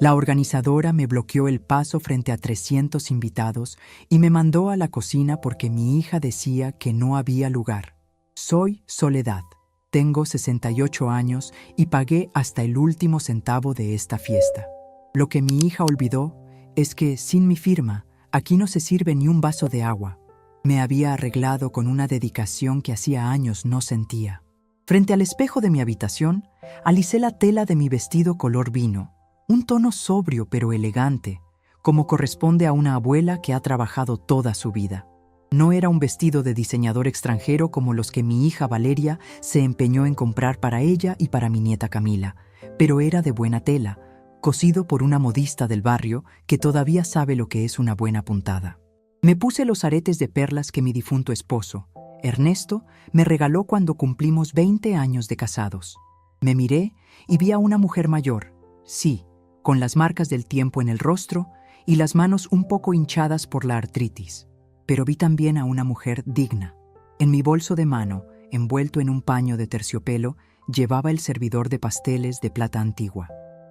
La organizadora me bloqueó el paso frente a 300 invitados y me mandó a la cocina porque mi hija decía que no había lugar. Soy Soledad, tengo 68 años y pagué hasta el último centavo de esta fiesta. Lo que mi hija olvidó es que, sin mi firma, aquí no se sirve ni un vaso de agua. Me había arreglado con una dedicación que hacía años no sentía. Frente al espejo de mi habitación, alisé la tela de mi vestido color vino, un tono sobrio pero elegante, como corresponde a una abuela que ha trabajado toda su vida. No era un vestido de diseñador extranjero como los que mi hija Valeria se empeñó en comprar para ella y para mi nieta Camila, pero era de buena tela, cosido por una modista del barrio que todavía sabe lo que es una buena puntada. Me puse los aretes de perlas que mi difunto esposo, Ernesto, me regaló cuando cumplimos 20 años de casados. Me miré y vi a una mujer mayor, sí, con las marcas del tiempo en el rostro y las manos un poco hinchadas por la artritis. Pero vi también a una mujer digna. En mi bolso de mano, envuelto en un paño de terciopelo, llevaba el servidor de pasteles de plata antigua.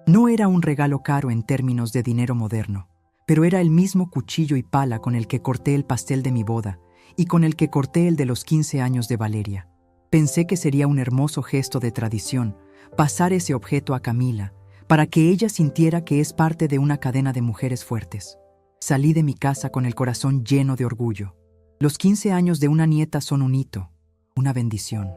No era un regalo caro en términos de dinero moderno, pero era el mismo cuchillo y pala con el que corté el pastel de mi boda y con el que corté el de los 15 años de Valeria. Pensé que sería un hermoso gesto de tradición pasar ese objeto a Camila, para que ella sintiera que es parte de una cadena de mujeres fuertes. Salí de mi casa con el corazón lleno de orgullo. Los 15 años de una nieta son un hito, una bendición.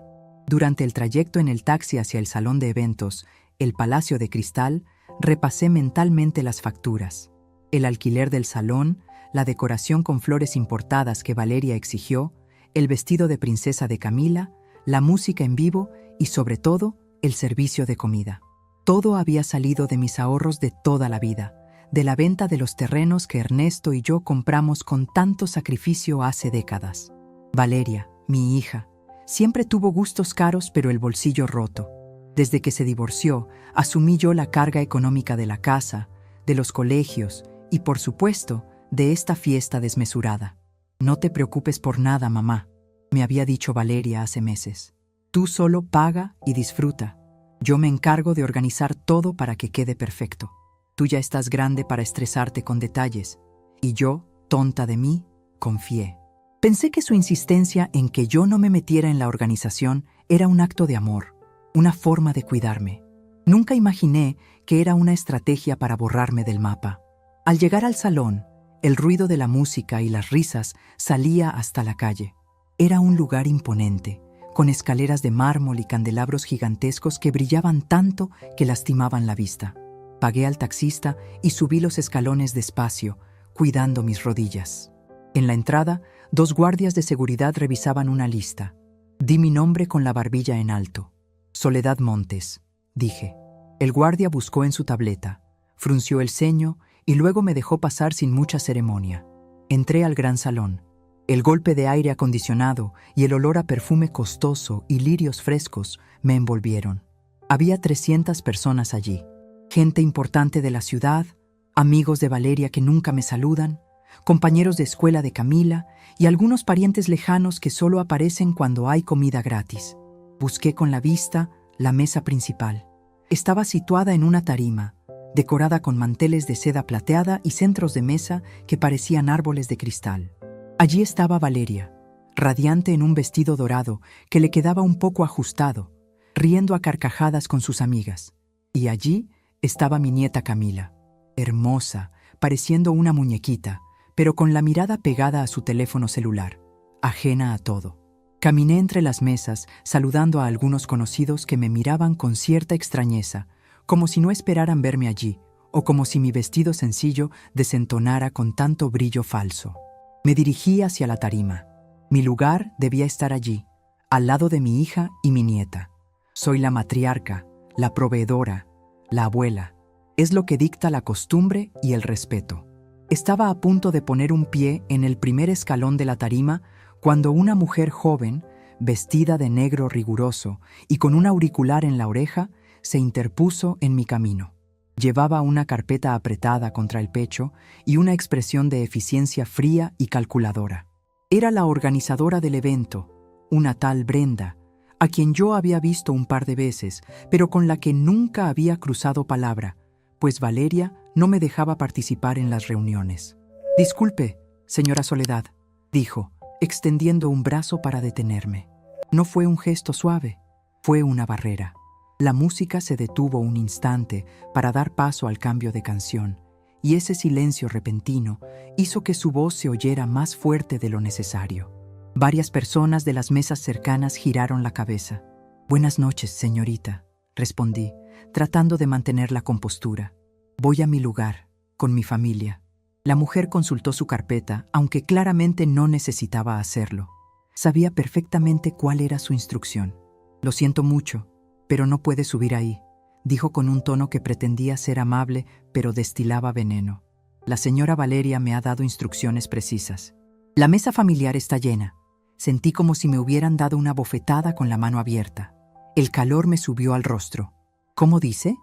Durante el trayecto en el taxi hacia el salón de eventos, el Palacio de Cristal, repasé mentalmente las facturas. El alquiler del salón, la decoración con flores importadas que Valeria exigió, el vestido de princesa de Camila, la música en vivo y, sobre todo, el servicio de comida. Todo había salido de mis ahorros de toda la vida, de la venta de los terrenos que Ernesto y yo compramos con tanto sacrificio hace décadas. Valeria, mi hija, siempre tuvo gustos caros pero el bolsillo roto. Desde que se divorció, asumí yo la carga económica de la casa, de los colegios y, por supuesto, de esta fiesta desmesurada. No te preocupes por nada, mamá, me había dicho Valeria hace meses. Tú solo paga y disfruta. Yo me encargo de organizar todo para que quede perfecto. Tú ya estás grande para estresarte con detalles, y yo, tonta de mí, confié. Pensé que su insistencia en que yo no me metiera en la organización era un acto de amor, una forma de cuidarme. Nunca imaginé que era una estrategia para borrarme del mapa. Al llegar al salón, el ruido de la música y las risas salía hasta la calle. Era un lugar imponente, con escaleras de mármol y candelabros gigantescos que brillaban tanto que lastimaban la vista. Pagué al taxista y subí los escalones despacio, cuidando mis rodillas. En la entrada, 2 guardias de seguridad revisaban una lista. Di mi nombre con la barbilla en alto. Soledad Montes, dije. El guardia buscó en su tableta, frunció el ceño y luego me dejó pasar sin mucha ceremonia. Entré al gran salón. El golpe de aire acondicionado y el olor a perfume costoso y lirios frescos me envolvieron. Había 300 personas allí. Gente importante de la ciudad, amigos de Valeria que nunca me saludan, compañeros de escuela de Camila y algunos parientes lejanos que solo aparecen cuando hay comida gratis. Busqué con la vista la mesa principal. Estaba situada en una tarima, decorada con manteles de seda plateada y centros de mesa que parecían árboles de cristal. Allí estaba Valeria, radiante en un vestido dorado que le quedaba un poco ajustado, riendo a carcajadas con sus amigas. Y allí estaba mi nieta Camila, hermosa, pareciendo una muñequita, pero con la mirada pegada a su teléfono celular, ajena a todo. Caminé entre las mesas, saludando a algunos conocidos que me miraban con cierta extrañeza, como si no esperaran verme allí, o como si mi vestido sencillo desentonara con tanto brillo falso. Me dirigí hacia la tarima. Mi lugar debía estar allí, al lado de mi hija y mi nieta. Soy la matriarca, la proveedora, la abuela. Es lo que dicta la costumbre y el respeto. Estaba a punto de poner un pie en el primer escalón de la tarima cuando una mujer joven, vestida de negro riguroso y con un auricular en la oreja, se interpuso en mi camino. Llevaba una carpeta apretada contra el pecho y una expresión de eficiencia fría y calculadora. Era la organizadora del evento, una tal Brenda, a quien yo había visto un par de veces, pero con la que nunca había cruzado palabra, pues Valeria no me dejaba participar en las reuniones. «Disculpe, señora Soledad», dijo, extendiendo un brazo para detenerme. No fue un gesto suave, fue una barrera. La música se detuvo un instante para dar paso al cambio de canción, y ese silencio repentino hizo que su voz se oyera más fuerte de lo necesario. Varias personas de las mesas cercanas giraron la cabeza. «Buenas noches, señorita», respondí, tratando de mantener la compostura. «Voy a mi lugar, con mi familia». La mujer consultó su carpeta, aunque claramente no necesitaba hacerlo. Sabía perfectamente cuál era su instrucción. «Lo siento mucho, pero no puede subir ahí», dijo con un tono que pretendía ser amable, pero destilaba veneno. «La señora Valeria me ha dado instrucciones precisas». La mesa familiar está llena. Sentí como si me hubieran dado una bofetada con la mano abierta. El calor me subió al rostro. «¿Cómo dice?»,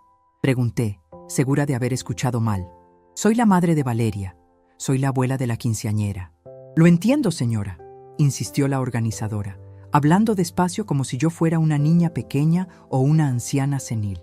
pregunté, segura de haber escuchado mal. «Soy la madre de Valeria. Soy la abuela de la quinceañera». «Lo entiendo, señora», insistió la organizadora, hablando despacio como si yo fuera una niña pequeña o una anciana senil.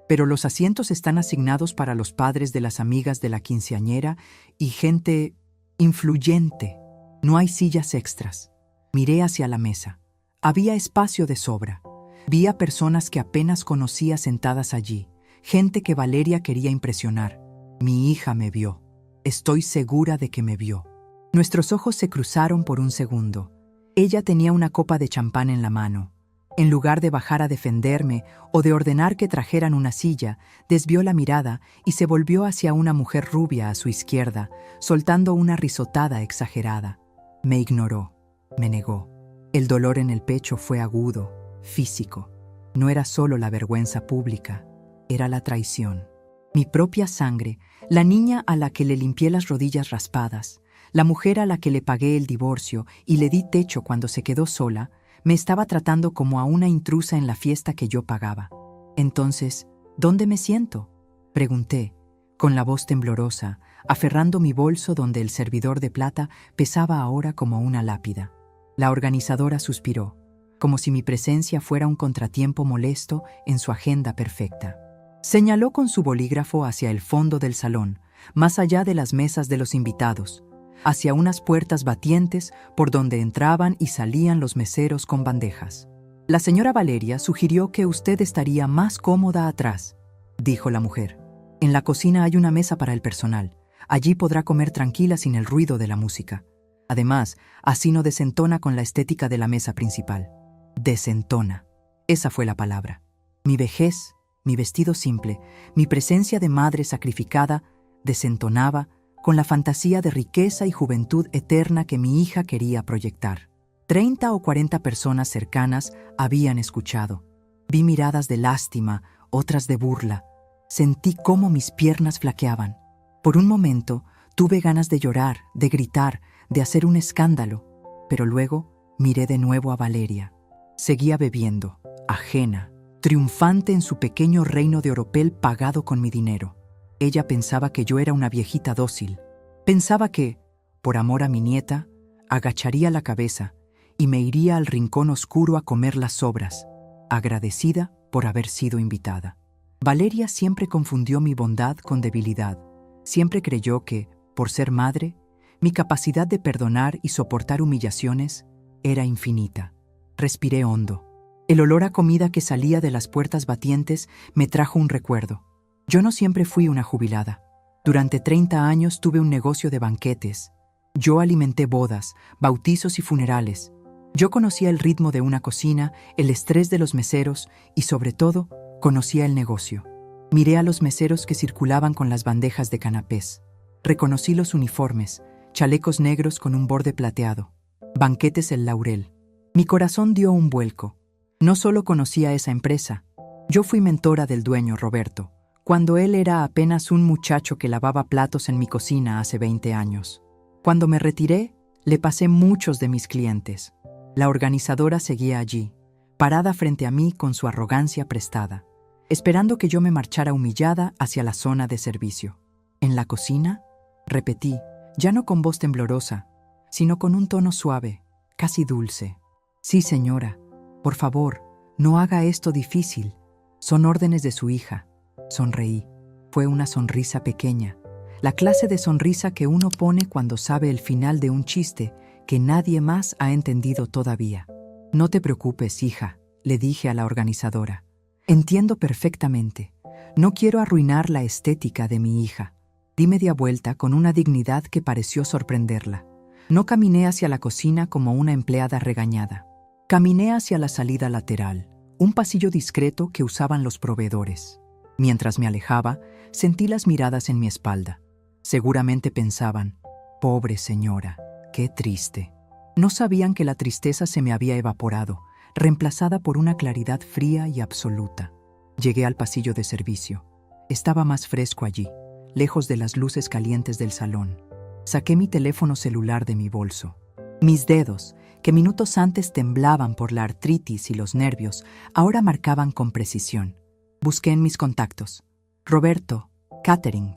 «Pero los asientos están asignados para los padres de las amigas de la quinceañera y gente influyente. No hay sillas extras». Miré hacia la mesa. Había espacio de sobra. Vi a personas que apenas conocía sentadas allí, gente que Valeria quería impresionar. Mi hija me vio. Estoy segura de que me vio. Nuestros ojos se cruzaron por un segundo. Ella tenía una copa de champán en la mano. En lugar de bajar a defenderme o de ordenar que trajeran una silla, desvió la mirada y se volvió hacia una mujer rubia a su izquierda, soltando una risotada exagerada. Me ignoró, me negó. El dolor en el pecho fue agudo, físico. No era solo la vergüenza pública, era la traición. Mi propia sangre, la niña a la que le limpié las rodillas raspadas, la mujer a la que le pagué el divorcio y le di techo cuando se quedó sola, me estaba tratando como a una intrusa en la fiesta que yo pagaba. Entonces, ¿dónde me siento?, pregunté, con la voz temblorosa, aferrando mi bolso donde el servidor de plata pesaba ahora como una lápida. La organizadora suspiró, como si mi presencia fuera un contratiempo molesto en su agenda perfecta. Señaló con su bolígrafo hacia el fondo del salón, más allá de las mesas de los invitados, hacia unas puertas batientes por donde entraban y salían los meseros con bandejas. «La señora Valeria sugirió que usted estaría más cómoda atrás», dijo la mujer. «En la cocina hay una mesa para el personal. Allí podrá comer tranquila sin el ruido de la música. Además, así no desentona con la estética de la mesa principal». Desentona. Esa fue la palabra. Mi vejez, mi vestido simple, mi presencia de madre sacrificada, desentonaba con la fantasía de riqueza y juventud eterna que mi hija quería proyectar. 30 o 40 personas cercanas habían escuchado. Vi miradas de lástima, otras de burla. Sentí cómo mis piernas flaqueaban. Por un momento tuve ganas de llorar, de gritar, de hacer un escándalo, pero luego miré de nuevo a Valeria. Seguía bebiendo, ajena, triunfante en su pequeño reino de oropel pagado con mi dinero. Ella pensaba que yo era una viejita dócil. Pensaba que, por amor a mi nieta, agacharía la cabeza y me iría al rincón oscuro a comer las sobras, agradecida por haber sido invitada. Valeria siempre confundió mi bondad con debilidad. Siempre creyó que, por ser madre, mi capacidad de perdonar y soportar humillaciones era infinita. Respiré hondo. El olor a comida que salía de las puertas batientes me trajo un recuerdo. Yo no siempre fui una jubilada. Durante 30 años tuve un negocio de banquetes. Yo alimenté bodas, bautizos y funerales. Yo conocía el ritmo de una cocina, el estrés de los meseros y, sobre todo, conocía el negocio. Miré a los meseros que circulaban con las bandejas de canapés. Reconocí los uniformes, chalecos negros con un borde plateado. Banquetes El Laurel. Mi corazón dio un vuelco. No solo conocía esa empresa. Yo fui mentora del dueño, Roberto, cuando él era apenas un muchacho que lavaba platos en mi cocina hace 20 años. Cuando me retiré, le pasé muchos de mis clientes. La organizadora seguía allí, parada frente a mí con su arrogancia prestada, esperando que yo me marchara humillada hacia la zona de servicio. «¿En la cocina?», repetí, ya no con voz temblorosa, sino con un tono suave, casi dulce. «Sí, señora. Por favor, no haga esto difícil. Son órdenes de su hija». Sonreí. Fue una sonrisa pequeña, la clase de sonrisa que uno pone cuando sabe el final de un chiste que nadie más ha entendido todavía. No te preocupes, hija, le dije a la organizadora. Entiendo perfectamente. No quiero arruinar la estética de mi hija. Di media vuelta con una dignidad que pareció sorprenderla. No caminé hacia la cocina como una empleada regañada. Caminé hacia la salida lateral, un pasillo discreto que usaban los proveedores. Mientras me alejaba, sentí las miradas en mi espalda. Seguramente pensaban, pobre señora, qué triste. No sabían que la tristeza se me había evaporado, reemplazada por una claridad fría y absoluta. Llegué al pasillo de servicio. Estaba más fresco allí, lejos de las luces calientes del salón. Saqué mi teléfono celular de mi bolso. Mis dedos, que minutos antes temblaban por la artritis y los nervios, ahora marcaban con precisión. Busqué en mis contactos. Roberto, Catering.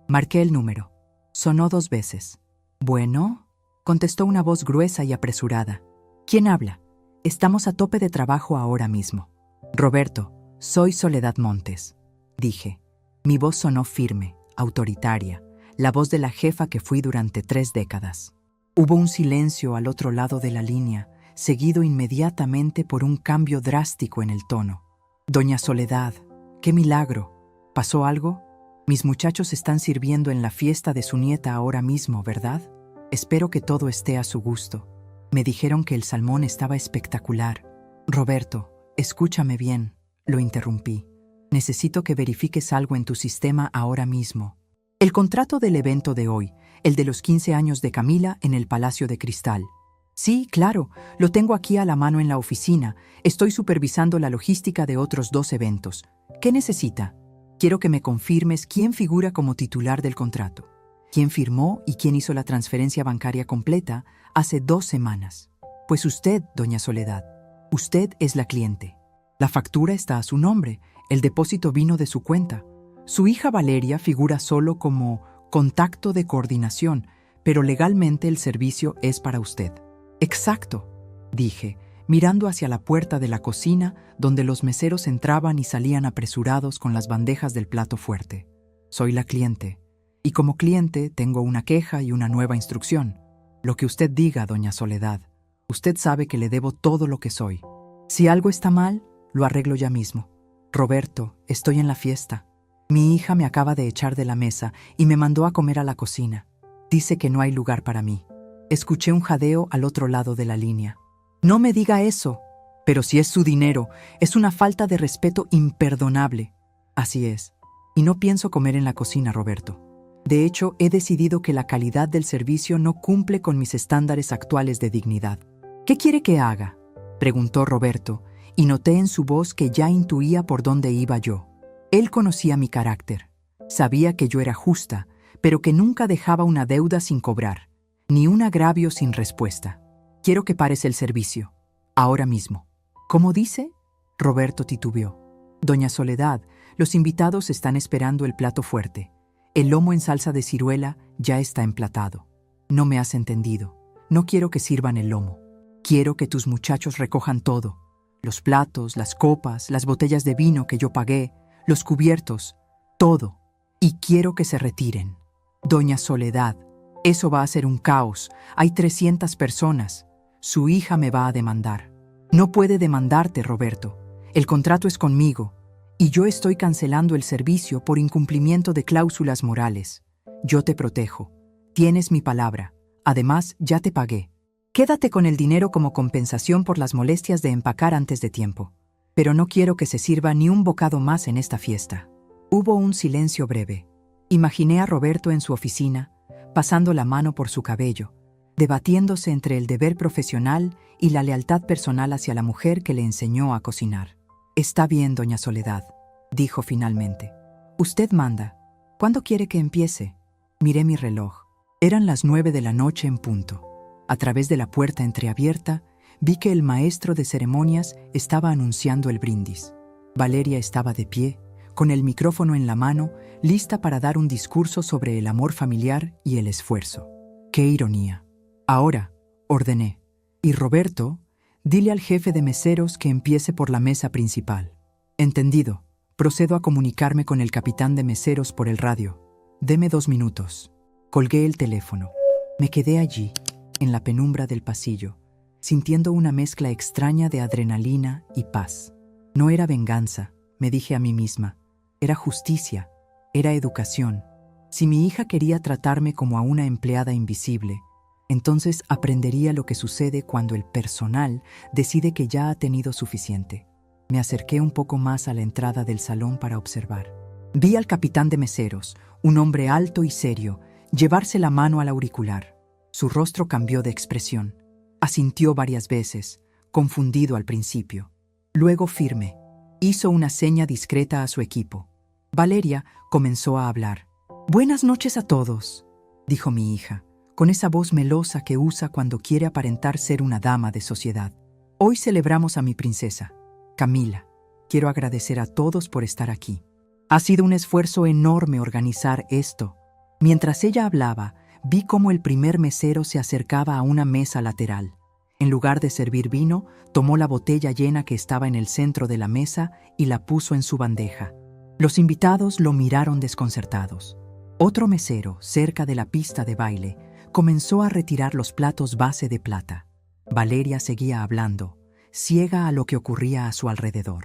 Marqué el número. Sonó 2 veces. «¿Bueno?», contestó una voz gruesa y apresurada. «¿Quién habla? Estamos a tope de trabajo ahora mismo». «Roberto, soy Soledad Montes», dije. Mi voz sonó firme, autoritaria, la voz de la jefa que fui durante 3 décadas. Hubo un silencio al otro lado de la línea, seguido inmediatamente por un cambio drástico en el tono. «Doña Soledad, qué milagro. ¿Pasó algo? Mis muchachos están sirviendo en la fiesta de su nieta ahora mismo, ¿verdad? Espero que todo esté a su gusto. Me dijeron que el salmón estaba espectacular». «Roberto, escúchame bien», lo interrumpí. «Necesito que verifiques algo en tu sistema ahora mismo. El contrato del evento de hoy, el de los 15 años de Camila en el Palacio de Cristal. Sí, claro, lo tengo aquí a la mano en la oficina. Estoy supervisando la logística de otros 2 eventos. ¿Qué necesita? Quiero que me confirmes quién figura como titular del contrato, quién firmó y quién hizo la transferencia bancaria completa hace 2 semanas. Pues usted, doña Soledad, usted es la cliente. La factura está a su nombre, el depósito vino de su cuenta. Su hija Valeria figura solo como contacto de coordinación, pero legalmente el servicio es para usted». «Exacto», dije, mirando hacia la puerta de la cocina donde los meseros entraban y salían apresurados con las bandejas del plato fuerte. «Soy la cliente, y como cliente tengo una queja y una nueva instrucción. Lo que usted diga, doña Soledad. Usted sabe que le debo todo lo que soy. Si algo está mal, lo arreglo ya mismo. Roberto, estoy en la fiesta. Mi hija me acaba de echar de la mesa y me mandó a comer a la cocina. Dice que no hay lugar para mí». Escuché un jadeo al otro lado de la línea. «No me diga eso. Pero si es su dinero, es una falta de respeto imperdonable». «Así es. Y no pienso comer en la cocina, Roberto. De hecho, he decidido que la calidad del servicio no cumple con mis estándares actuales de dignidad». «¿Qué quiere que haga?», preguntó Roberto, y noté en su voz que ya intuía por dónde iba yo. Él conocía mi carácter. Sabía que yo era justa, pero que nunca dejaba una deuda sin cobrar, ni un agravio sin respuesta. «Quiero que pares el servicio. Ahora mismo». «¿Cómo dice?», Roberto titubeó. «Doña Soledad, los invitados están esperando el plato fuerte. El lomo en salsa de ciruela ya está emplatado». «No me has entendido. No quiero que sirvan el lomo. Quiero que tus muchachos recojan todo. Los platos, las copas, las botellas de vino que yo pagué, los cubiertos, todo. Y quiero que se retiren. Doña Soledad, eso va a ser un caos. Hay 300 personas. Su hija me va a demandar». «No puede demandarte, Roberto. El contrato es conmigo. Y yo estoy cancelando el servicio por incumplimiento de cláusulas morales. Yo te protejo. Tienes mi palabra. Además, ya te pagué. Quédate con el dinero como compensación por las molestias de empacar antes de tiempo. Pero no quiero que se sirva ni un bocado más en esta fiesta». Hubo un silencio breve. Imaginé a Roberto en su oficina, pasando la mano por su cabello, debatiéndose entre el deber profesional y la lealtad personal hacia la mujer que le enseñó a cocinar. «Está bien, doña Soledad», dijo finalmente. «Usted manda. ¿Cuándo quiere que empiece?». Miré mi reloj. Eran las 9 de la noche en punto. A través de la puerta entreabierta, vi que el maestro de ceremonias estaba anunciando el brindis. Valeria estaba de pie, con el micrófono en la mano, lista para dar un discurso sobre el amor familiar y el esfuerzo. ¡Qué ironía! «Ahora», ordené. «Y Roberto, dile al jefe de meseros que empiece por la mesa principal». «Entendido», Procedo a comunicarme con el capitán de meseros por el radio. Deme 2 minutos. Colgué el teléfono. Me quedé allí, en la penumbra del pasillo, sintiendo una mezcla extraña de adrenalina y paz. No era venganza, me dije a mí misma. Era justicia, era educación. Si mi hija quería tratarme como a una empleada invisible, entonces aprendería lo que sucede cuando el personal decide que ya ha tenido suficiente. Me acerqué un poco más a la entrada del salón para observar. Vi al capitán de meseros, un hombre alto y serio, llevarse la mano al auricular. Su rostro cambió de expresión. Asintió varias veces, confundido al principio. Luego firme. Hizo una seña discreta a su equipo. Valeria comenzó a hablar. «Buenas noches a todos», dijo mi hija, con esa voz melosa que usa cuando quiere aparentar ser una dama de sociedad. «Hoy celebramos a mi princesa, Camila. Quiero agradecer a todos por estar aquí. Ha sido un esfuerzo enorme organizar esto». Mientras ella hablaba, vi cómo el primer mesero se acercaba a una mesa lateral. En lugar de servir vino, tomó la botella llena que estaba en el centro de la mesa y la puso en su bandeja. Los invitados lo miraron desconcertados. Otro mesero, cerca de la pista de baile, comenzó a retirar los platos base de plata. Valeria seguía hablando, ciega a lo que ocurría a su alrededor.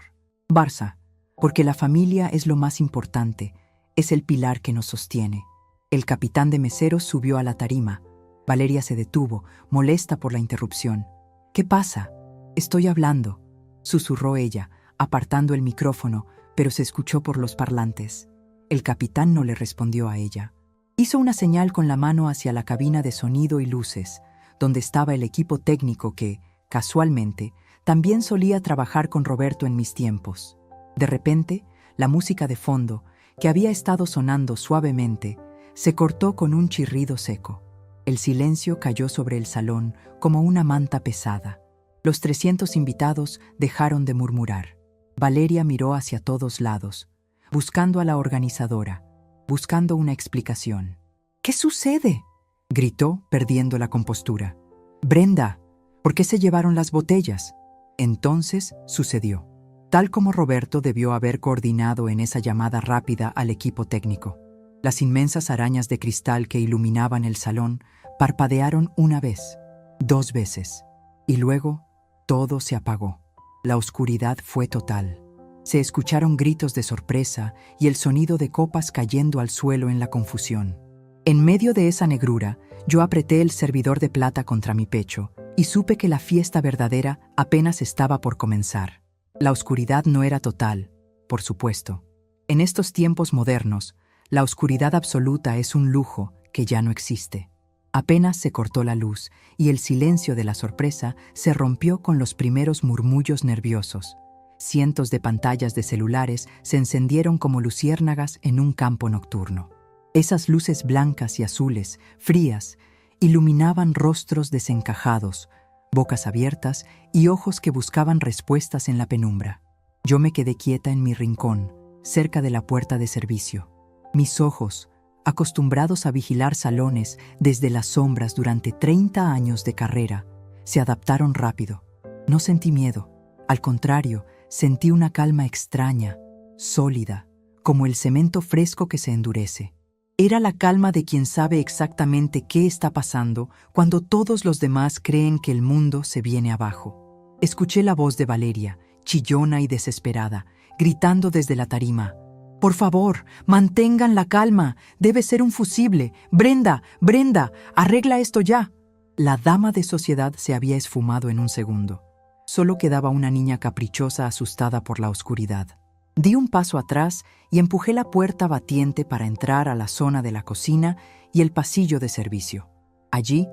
«Barça, porque la familia es lo más importante, es el pilar que nos sostiene». El capitán de meseros subió a la tarima. Valeria se detuvo, molesta por la interrupción. «¿Qué pasa? Estoy hablando», susurró ella, apartando el micrófono, pero se escuchó por los parlantes. El capitán no le respondió a ella. Hizo una señal con la mano hacia la cabina de sonido y luces, donde estaba el equipo técnico que, casualmente, también solía trabajar con Roberto en mis tiempos. De repente, la música de fondo, que había estado sonando suavemente, se cortó con un chirrido seco. El silencio cayó sobre el salón como una manta pesada. Los 300 invitados dejaron de murmurar. Valeria miró hacia todos lados, buscando a la organizadora, buscando una explicación. «¿Qué sucede?», gritó, perdiendo la compostura. «Brenda, ¿por qué se llevaron las botellas?». Entonces sucedió, tal como Roberto debió haber coordinado en esa llamada rápida al equipo técnico. Las inmensas arañas de cristal que iluminaban el salón parpadearon una vez, 2 veces, y luego todo se apagó. La oscuridad fue total. Se escucharon gritos de sorpresa y el sonido de copas cayendo al suelo en la confusión. En medio de esa negrura, yo apreté el servidor de plata contra mi pecho y supe que la fiesta verdadera apenas estaba por comenzar. La oscuridad no era total, por supuesto. En estos tiempos modernos, la oscuridad absoluta es un lujo que ya no existe. Apenas se cortó la luz y el silencio de la sorpresa se rompió con los primeros murmullos nerviosos. Cientos de pantallas de celulares se encendieron como luciérnagas en un campo nocturno. Esas luces blancas y azules, frías, iluminaban rostros desencajados, bocas abiertas y ojos que buscaban respuestas en la penumbra. Yo me quedé quieta en mi rincón, cerca de la puerta de servicio. Mis ojos, acostumbrados a vigilar salones desde las sombras durante 30 años de carrera, se adaptaron rápido. No sentí miedo. Al contrario, sentí una calma extraña, sólida, como el cemento fresco que se endurece. Era la calma de quien sabe exactamente qué está pasando cuando todos los demás creen que el mundo se viene abajo. Escuché la voz de Valeria, chillona y desesperada, gritando desde la tarima. «Por favor, mantengan la calma. Debe ser un fusible. Brenda, Brenda, arregla esto ya». La dama de sociedad se había esfumado en un segundo. Solo quedaba una niña caprichosa asustada por la oscuridad. Di un paso atrás y empujé la puerta batiente para entrar a la zona de la cocina y el pasillo de servicio. Allí,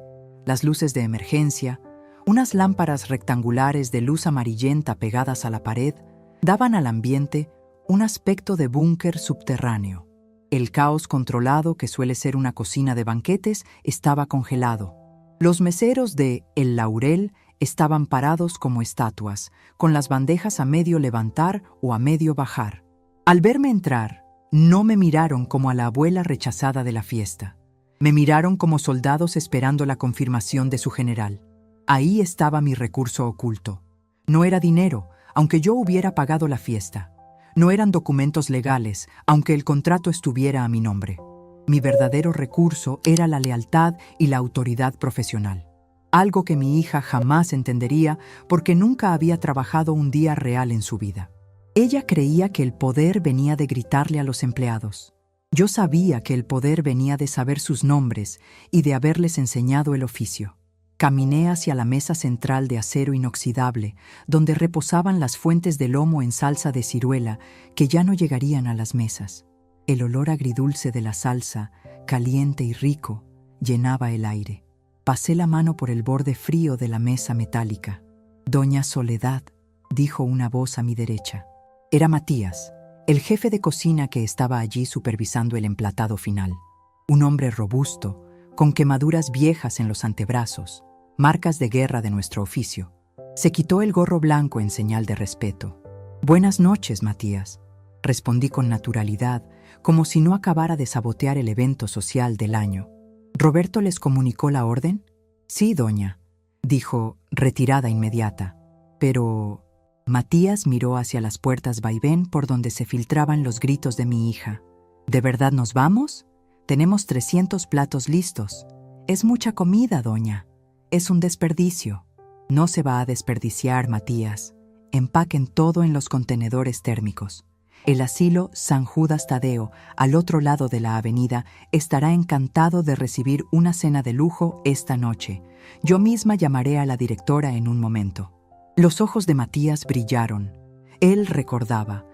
las luces de emergencia, unas lámparas rectangulares de luz amarillenta pegadas a la pared, daban al ambiente un aspecto de búnker subterráneo. El caos controlado que suele ser una cocina de banquetes estaba congelado. Los meseros de El Laurel estaban parados como estatuas, con las bandejas a medio levantar o a medio bajar. Al verme entrar, no me miraron como a la abuela rechazada de la fiesta. Me miraron como soldados esperando la confirmación de su general. Ahí estaba mi recurso oculto. No era dinero, aunque yo hubiera pagado la fiesta. No eran documentos legales, aunque el contrato estuviera a mi nombre. Mi verdadero recurso era la lealtad y la autoridad profesional. Algo que mi hija jamás entendería porque nunca había trabajado un día real en su vida. Ella creía que el poder venía de gritarle a los empleados. Yo sabía que el poder venía de saber sus nombres y de haberles enseñado el oficio. Caminé hacia la mesa central de acero inoxidable, donde reposaban las fuentes de lomo en salsa de ciruela que ya no llegarían a las mesas. El olor agridulce de la salsa, caliente y rico, llenaba el aire. Pasé la mano por el borde frío de la mesa metálica. «Doña Soledad», dijo una voz a mi derecha. Era Matías, el jefe de cocina que estaba allí supervisando el emplatado final. Un hombre robusto, con quemaduras viejas en los antebrazos, marcas de guerra de nuestro oficio. Se quitó el gorro blanco en señal de respeto. «Buenas noches, Matías», respondí con naturalidad, como si no acabara de sabotear el evento social del año. «¿Roberto les comunicó la orden?» «Sí, doña», dijo, retirada inmediata. «Pero...» Matías miró hacia las puertas vaivén por donde se filtraban los gritos de mi hija. «¿De verdad nos vamos? Tenemos 300 platos listos. Es mucha comida, doña. Es un desperdicio». «No se va a desperdiciar, Matías. Empaquen todo en los contenedores térmicos. El asilo San Judas Tadeo, al otro lado de la avenida, estará encantado de recibir una cena de lujo esta noche. Yo misma llamaré a la directora en un momento». Los ojos de Matías brillaron. Él recordaba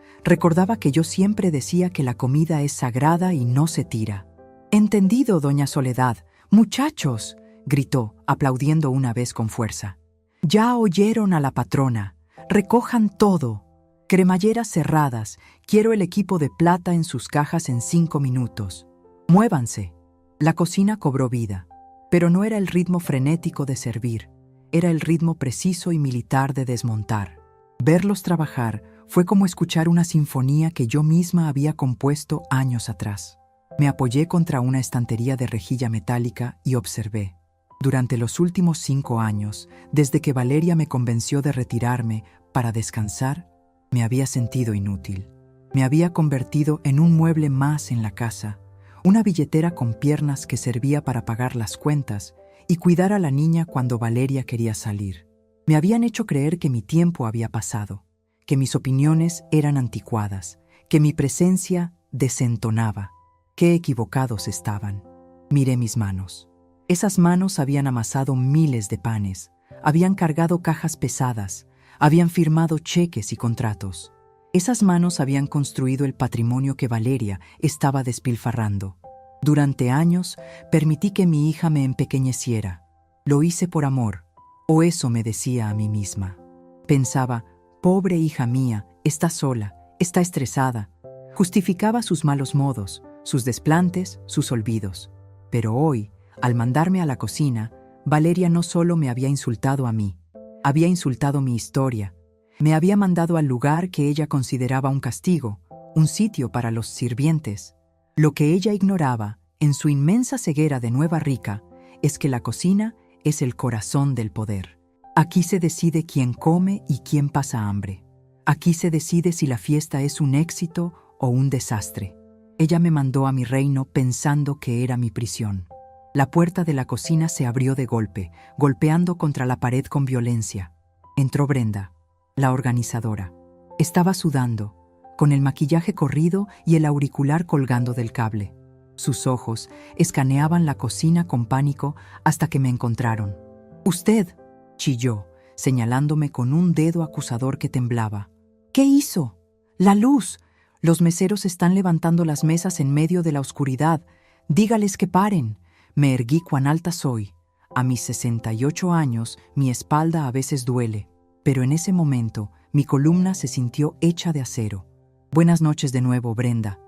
que yo siempre decía que la comida es sagrada y no se tira. «Entendido, doña Soledad. Muchachos», gritó, aplaudiendo una vez con fuerza. «Ya oyeron a la patrona. Recojan todo. Cremalleras cerradas. Quiero el equipo de plata en sus cajas en 5 minutos. Muévanse». La cocina cobró vida, pero no era el ritmo frenético de servir. Era el ritmo preciso y militar de desmontar. Verlos trabajar fue como escuchar una sinfonía que yo misma había compuesto años atrás. Me apoyé contra una estantería de rejilla metálica y observé. Durante los últimos 5 años, desde que Valeria me convenció de retirarme para descansar, me había sentido inútil. Me había convertido en un mueble más en la casa, una billetera con piernas que servía para pagar las cuentas y cuidar a la niña cuando Valeria quería salir. Me habían hecho creer que mi tiempo había pasado, que mis opiniones eran anticuadas, que mi presencia desentonaba. Qué equivocados estaban. Miré mis manos. Esas manos habían amasado miles de panes, habían cargado cajas pesadas, habían firmado cheques y contratos. Esas manos habían construido el patrimonio que Valeria estaba despilfarrando. Durante años permití que mi hija me empequeñeciera. Lo hice por amor, o eso me decía a mí misma. Pensaba, pobre hija mía, está sola, está estresada. Justificaba sus malos modos, sus desplantes, sus olvidos. Pero hoy, al mandarme a la cocina, Valeria no solo me había insultado a mí, había insultado mi historia. Me había mandado al lugar que ella consideraba un castigo, un sitio para los sirvientes. Lo que ella ignoraba, en su inmensa ceguera de nueva rica, es que la cocina es el corazón del poder. Aquí se decide quién come y quién pasa hambre. Aquí se decide si la fiesta es un éxito o un desastre. Ella me mandó a mi reino pensando que era mi prisión. La puerta de la cocina se abrió de golpe, golpeando contra la pared con violencia. Entró Brenda, la organizadora. Estaba sudando, con el maquillaje corrido y el auricular colgando del cable. Sus ojos escaneaban la cocina con pánico hasta que me encontraron. «Usted», chilló, señalándome con un dedo acusador que temblaba. «¿Qué hizo? ¡La luz! Los meseros están levantando las mesas en medio de la oscuridad. Dígales que paren». Me erguí cuán alta soy. A mis 68 años, mi espalda a veces duele, pero en ese momento mi columna se sintió hecha de acero. «Buenas noches de nuevo, Brenda»,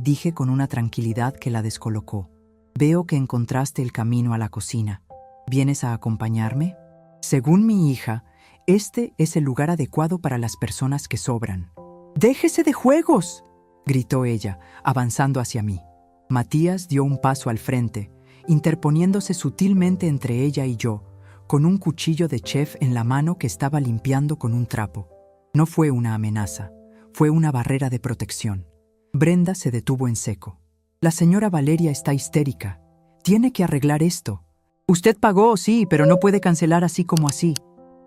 dije con una tranquilidad que la descolocó. «Veo que encontraste el camino a la cocina. ¿Vienes a acompañarme?» Según mi hija, este es el lugar adecuado para las personas que sobran. «¡Déjese de juegos!», gritó ella, avanzando hacia mí. Matías dio un paso al frente, interponiéndose sutilmente entre ella y yo, con un cuchillo de chef en la mano que estaba limpiando con un trapo. No fue una amenaza, fue una barrera de protección. Brenda se detuvo en seco. La señora Valeria está histérica. Tiene que arreglar esto. Usted pagó, sí, pero no puede cancelar así como así.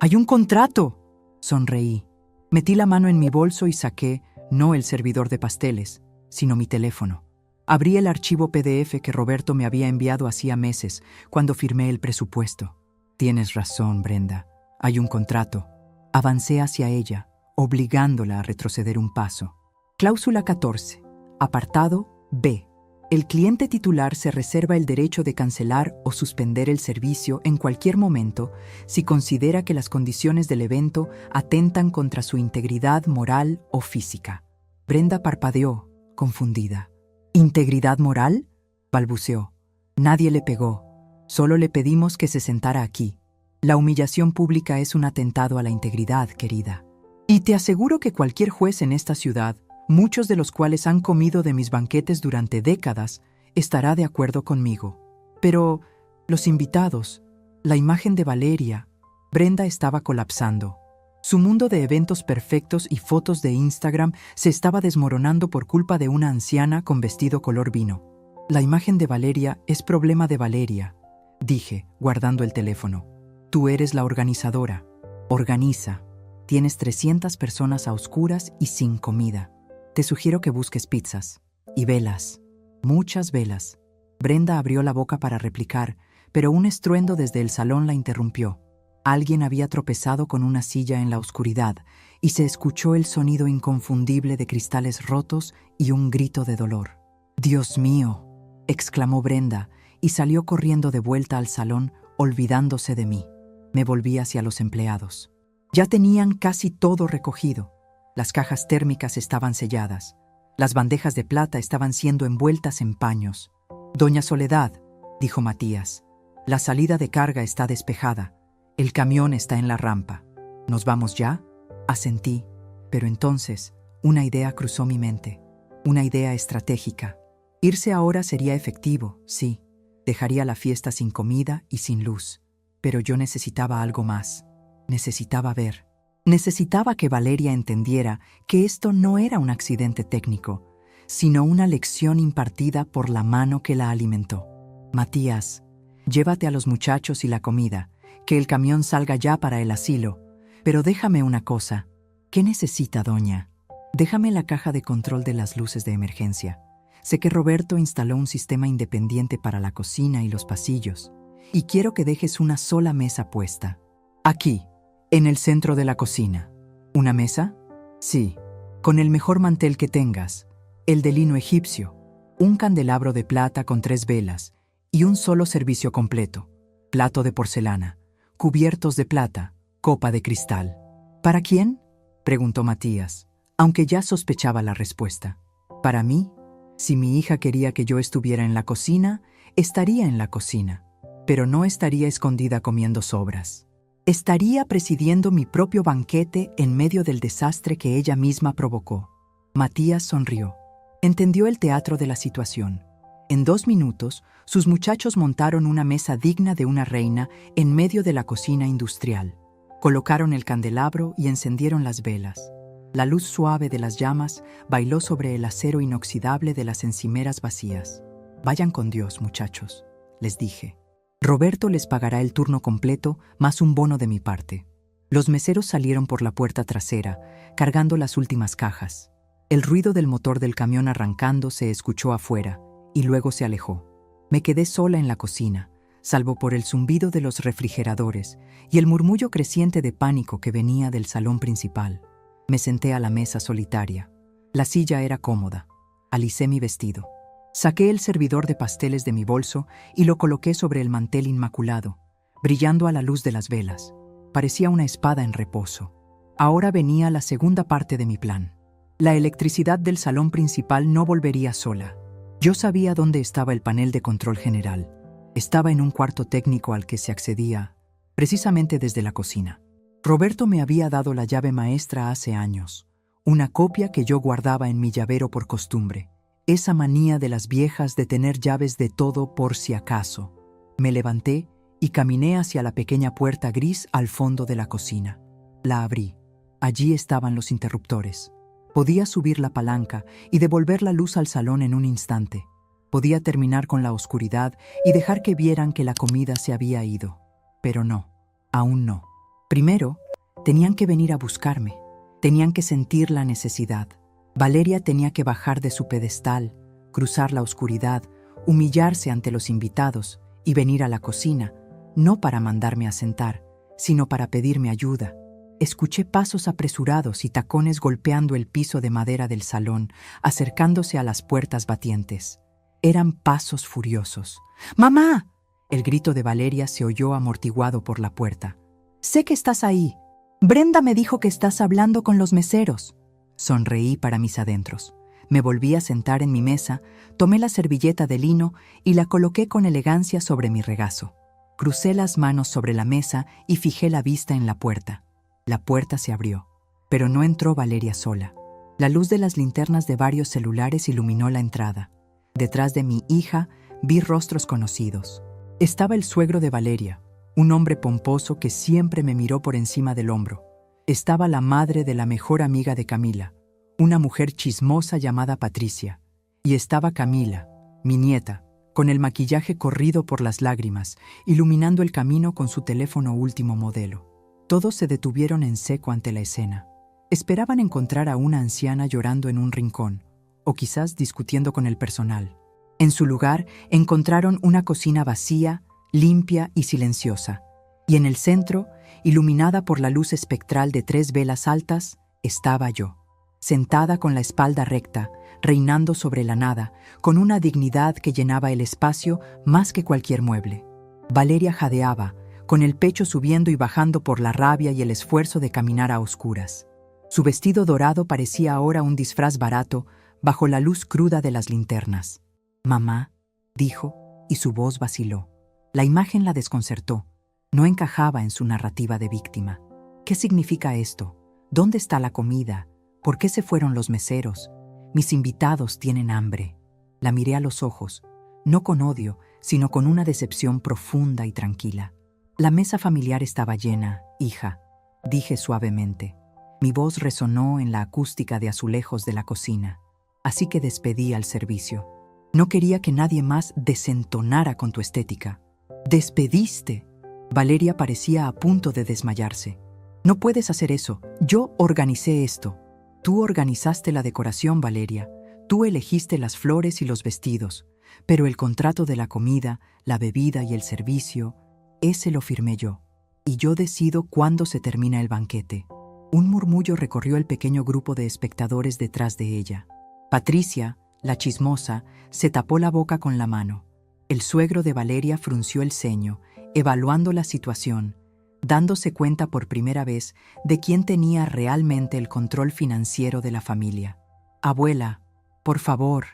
¡Hay un contrato! Sonreí. Metí la mano en mi bolso y saqué, no el servidor de pasteles, sino mi teléfono. Abrí el archivo PDF que Roberto me había enviado hacía meses, cuando firmé el presupuesto. Tienes razón, Brenda. Hay un contrato. Avancé hacia ella, obligándola a retroceder un paso. Cláusula 14. Apartado B. El cliente titular se reserva el derecho de cancelar o suspender el servicio en cualquier momento si considera que las condiciones del evento atentan contra su integridad moral o física. Brenda parpadeó, confundida. ¿Integridad moral?, balbuceó. Nadie le pegó. Solo le pedimos que se sentara aquí. La humillación pública es un atentado a la integridad, querida. Y te aseguro que cualquier juez en esta ciudad, muchos de los cuales han comido de mis banquetes durante décadas, estará de acuerdo conmigo. Pero los invitados, la imagen de Valeria, Brenda estaba colapsando. Su mundo de eventos perfectos y fotos de Instagram se estaba desmoronando por culpa de una anciana con vestido color vino. La imagen de Valeria es problema de Valeria, dije, guardando el teléfono. Tú eres la organizadora. Organiza. Tienes 300 personas a oscuras y sin comida. Te sugiero que busques pizzas. Y velas. Muchas velas. Brenda abrió la boca para replicar, pero un estruendo desde el salón la interrumpió. Alguien había tropezado con una silla en la oscuridad y se escuchó el sonido inconfundible de cristales rotos y un grito de dolor. «¡Dios mío!», exclamó Brenda y salió corriendo de vuelta al salón, olvidándose de mí. Me volví hacia los empleados. Ya tenían casi todo recogido. Las cajas térmicas estaban selladas. Las bandejas de plata estaban siendo envueltas en paños. «Doña Soledad», dijo Matías, «la salida de carga está despejada. El camión está en la rampa. ¿Nos vamos ya?». Asentí, pero entonces una idea cruzó mi mente. Una idea estratégica. Irse ahora sería efectivo, sí. Dejaría la fiesta sin comida y sin luz. Pero yo necesitaba algo más. Necesitaba ver. Necesitaba que Valeria entendiera que esto no era un accidente técnico, sino una lección impartida por la mano que la alimentó. «Matías, llévate a los muchachos y la comida, que el camión salga ya para el asilo. Pero déjame una cosa». «¿Qué necesita, doña?». «Déjame la caja de control de las luces de emergencia. Sé que Roberto instaló un sistema independiente para la cocina y los pasillos, y quiero que dejes una sola mesa puesta. Aquí, en el centro de la cocina». «¿Una mesa?». «Sí, con el mejor mantel que tengas, el de lino egipcio, un candelabro de plata con 3 velas y un solo servicio completo, plato de porcelana, cubiertos de plata, copa de cristal». «¿Para quién?», preguntó Matías, aunque ya sospechaba la respuesta. «Para mí. Si mi hija quería que yo estuviera en la cocina, estaría en la cocina, pero no estaría escondida comiendo sobras. Estaría presidiendo mi propio banquete en medio del desastre que ella misma provocó». Matías sonrió. Entendió el teatro de la situación. En 2 minutos, sus muchachos montaron una mesa digna de una reina en medio de la cocina industrial. Colocaron el candelabro y encendieron las velas. La luz suave de las llamas bailó sobre el acero inoxidable de las encimeras vacías. «Vayan con Dios, muchachos», les dije. «Roberto les pagará el turno completo más un bono de mi parte». Los meseros salieron por la puerta trasera, cargando las últimas cajas. El ruido del motor del camión arrancando se escuchó afuera y luego se alejó. Me quedé sola en la cocina, salvo por el zumbido de los refrigeradores y el murmullo creciente de pánico que venía del salón principal. Me senté a la mesa solitaria. La silla era cómoda. Alicé mi vestido. Saqué el servidor de pasteles de mi bolso y lo coloqué sobre el mantel inmaculado, brillando a la luz de las velas. Parecía una espada en reposo. Ahora venía la segunda parte de mi plan. La electricidad del salón principal no volvería sola. Yo sabía dónde estaba el panel de control general. Estaba en un cuarto técnico al que se accedía, precisamente desde la cocina. Roberto me había dado la llave maestra hace años, una copia que yo guardaba en mi llavero por costumbre. Esa manía de las viejas de tener llaves de todo por si acaso. Me levanté y caminé hacia la pequeña puerta gris al fondo de la cocina. La abrí. Allí estaban los interruptores. Podía subir la palanca y devolver la luz al salón en un instante. Podía terminar con la oscuridad y dejar que vieran que la comida se había ido. Pero no, aún no. Primero, tenían que venir a buscarme. Tenían que sentir la necesidad. Valeria tenía que bajar de su pedestal, cruzar la oscuridad, humillarse ante los invitados y venir a la cocina, no para mandarme a sentar, sino para pedirme ayuda. Escuché pasos apresurados y tacones golpeando el piso de madera del salón, acercándose a las puertas batientes. Eran pasos furiosos. ¡Mamá! El grito de Valeria se oyó amortiguado por la puerta. «Sé que estás ahí. Brenda me dijo que estás hablando con los meseros». Sonreí para mis adentros. Me volví a sentar en mi mesa, tomé la servilleta de lino y la coloqué con elegancia sobre mi regazo. Crucé las manos sobre la mesa y fijé la vista en la puerta. La puerta se abrió, pero no entró Valeria sola. La luz de las linternas de varios celulares iluminó la entrada. Detrás de mi hija vi rostros conocidos. Estaba el suegro de Valeria, un hombre pomposo que siempre me miró por encima del hombro. Estaba la madre de la mejor amiga de Camila, una mujer chismosa llamada Patricia. Y estaba Camila, mi nieta, con el maquillaje corrido por las lágrimas, iluminando el camino con su teléfono último modelo. Todos se detuvieron en seco ante la escena. Esperaban encontrar a una anciana llorando en un rincón, o quizás discutiendo con el personal. En su lugar, encontraron una cocina vacía, limpia y silenciosa. Y en el centro, iluminada por la luz espectral de 3 velas altas, estaba yo, sentada con la espalda recta, reinando sobre la nada, con una dignidad que llenaba el espacio más que cualquier mueble. Valeria jadeaba, con el pecho subiendo y bajando por la rabia y el esfuerzo de caminar a oscuras. Su vestido dorado parecía ahora un disfraz barato bajo la luz cruda de las linternas. «Mamá», dijo, y su voz vaciló. La imagen la desconcertó. No encajaba en su narrativa de víctima. ¿Qué significa esto? ¿Dónde está la comida? ¿Por qué se fueron los meseros? Mis invitados tienen hambre. La miré a los ojos, no con odio, sino con una decepción profunda y tranquila. La mesa familiar estaba llena, hija, dije suavemente. Mi voz resonó en la acústica de azulejos de la cocina, así que despedí al servicio. No quería que nadie más desentonara con tu estética. «¿Despediste?» Valeria parecía a punto de desmayarse. «No puedes hacer eso. Yo organicé esto». «Tú organizaste la decoración, Valeria. Tú elegiste las flores y los vestidos. Pero el contrato de la comida, la bebida y el servicio, ese lo firmé yo. Y yo decido cuándo se termina el banquete». Un murmullo recorrió el pequeño grupo de espectadores detrás de ella. Patricia, la chismosa, se tapó la boca con la mano. El suegro de Valeria frunció el ceño, evaluando la situación, dándose cuenta por primera vez de quién tenía realmente el control financiero de la familia. «Abuela, por favor»,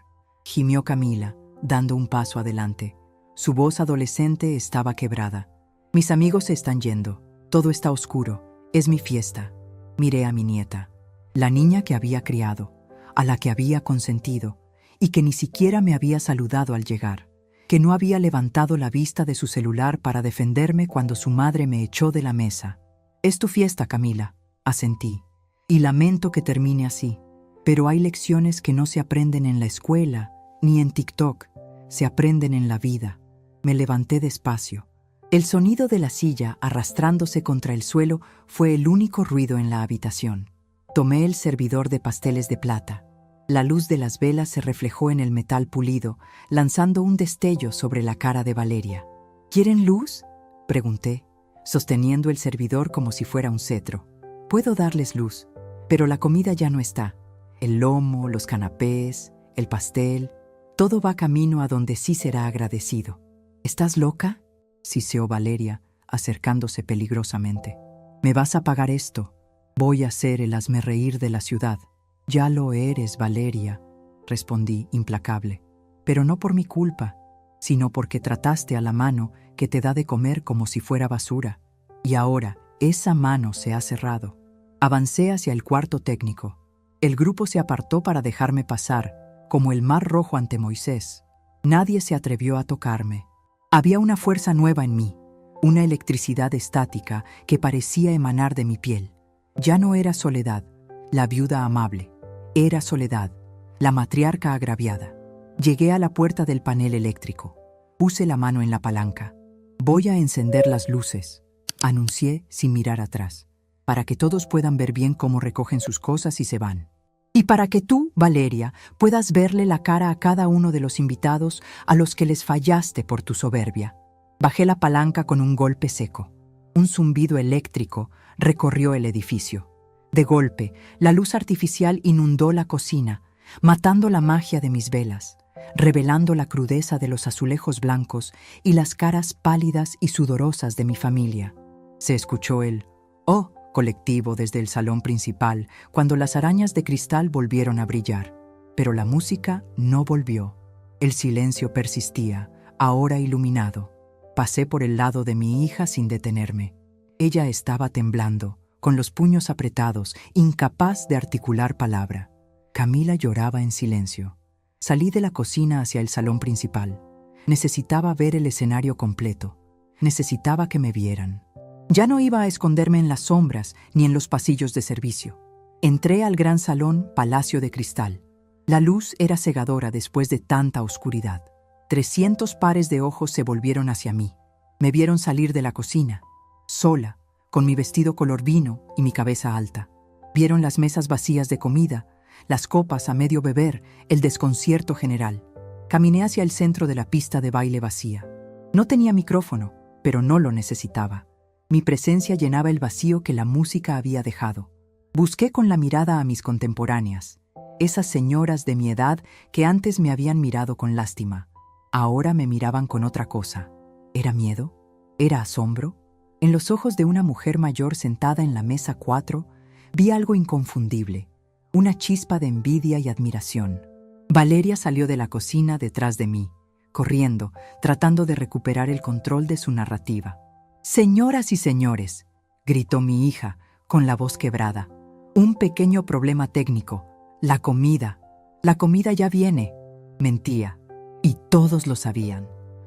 gimió Camila, dando un paso adelante. Su voz adolescente estaba quebrada. «Mis amigos se están yendo. Todo está oscuro. Es mi fiesta». Miré a mi nieta, la niña que había criado, a la que había consentido y que ni siquiera me había saludado al llegar, que no había levantado la vista de su celular para defenderme cuando su madre me echó de la mesa. «Es tu fiesta, Camila», asentí, «y lamento que termine así, pero hay lecciones que no se aprenden en la escuela ni en TikTok, se aprenden en la vida». Me levanté despacio. El sonido de la silla arrastrándose contra el suelo fue el único ruido en la habitación. Tomé el servidor de pasteles de plata. La luz de las velas se reflejó en el metal pulido, lanzando un destello sobre la cara de Valeria. «¿Quieren luz?», pregunté, sosteniendo el servidor como si fuera un cetro. «Puedo darles luz, pero la comida ya no está. El lomo, los canapés, el pastel, todo va camino a donde sí será agradecido». «¿Estás loca?», siseó Valeria, acercándose peligrosamente. «¿Me vas a pagar esto? Voy a ser el hazmerreír de la ciudad». «Ya lo eres, Valeria», respondí implacable, «pero no por mi culpa, sino porque trataste a la mano que te da de comer como si fuera basura. Y ahora esa mano se ha cerrado». Avancé hacia el cuarto técnico. El grupo se apartó para dejarme pasar, como el mar rojo ante Moisés. Nadie se atrevió a tocarme. Había una fuerza nueva en mí, una electricidad estática que parecía emanar de mi piel. Ya no era Soledad, la viuda amable. Era Soledad, la matriarca agraviada. Llegué a la puerta del panel eléctrico. Puse la mano en la palanca. «Voy a encender las luces», anuncié sin mirar atrás, «para que todos puedan ver bien cómo recogen sus cosas y se van. Y para que tú, Valeria, puedas verle la cara a cada uno de los invitados a los que les fallaste por tu soberbia». Bajé la palanca con un golpe seco. Un zumbido eléctrico recorrió el edificio. De golpe, la luz artificial inundó la cocina, matando la magia de mis velas, revelando la crudeza de los azulejos blancos y las caras pálidas y sudorosas de mi familia. Se escuchó el «oh» colectivo desde el salón principal cuando las arañas de cristal volvieron a brillar. Pero la música no volvió. El silencio persistía, ahora iluminado. Pasé por el lado de mi hija sin detenerme. Ella estaba temblando, con los puños apretados, incapaz de articular palabra. Camila lloraba en silencio. Salí de la cocina hacia el salón principal. Necesitaba ver el escenario completo. Necesitaba que me vieran. Ya no iba a esconderme en las sombras ni en los pasillos de servicio. Entré al gran salón Palacio de Cristal. La luz era cegadora después de tanta oscuridad. 300 pares de ojos se volvieron hacia mí. Me vieron salir de la cocina, sola, con mi vestido color vino y mi cabeza alta. Vieron las mesas vacías de comida, las copas a medio beber, el desconcierto general. Caminé hacia el centro de la pista de baile vacía. No tenía micrófono, pero no lo necesitaba. Mi presencia llenaba el vacío que la música había dejado. Busqué con la mirada a mis contemporáneas, esas señoras de mi edad que antes me habían mirado con lástima. Ahora me miraban con otra cosa. ¿Era miedo? ¿Era asombro? En los ojos de una mujer mayor sentada en la mesa 4, vi algo inconfundible, una chispa de envidia y admiración. Valeria salió de la cocina detrás de mí, corriendo, tratando de recuperar el control de su narrativa. «Señoras y señores», gritó mi hija, con la voz quebrada. «Un pequeño problema técnico. La comida. La comida ya viene». Mentía. Y todos lo sabían,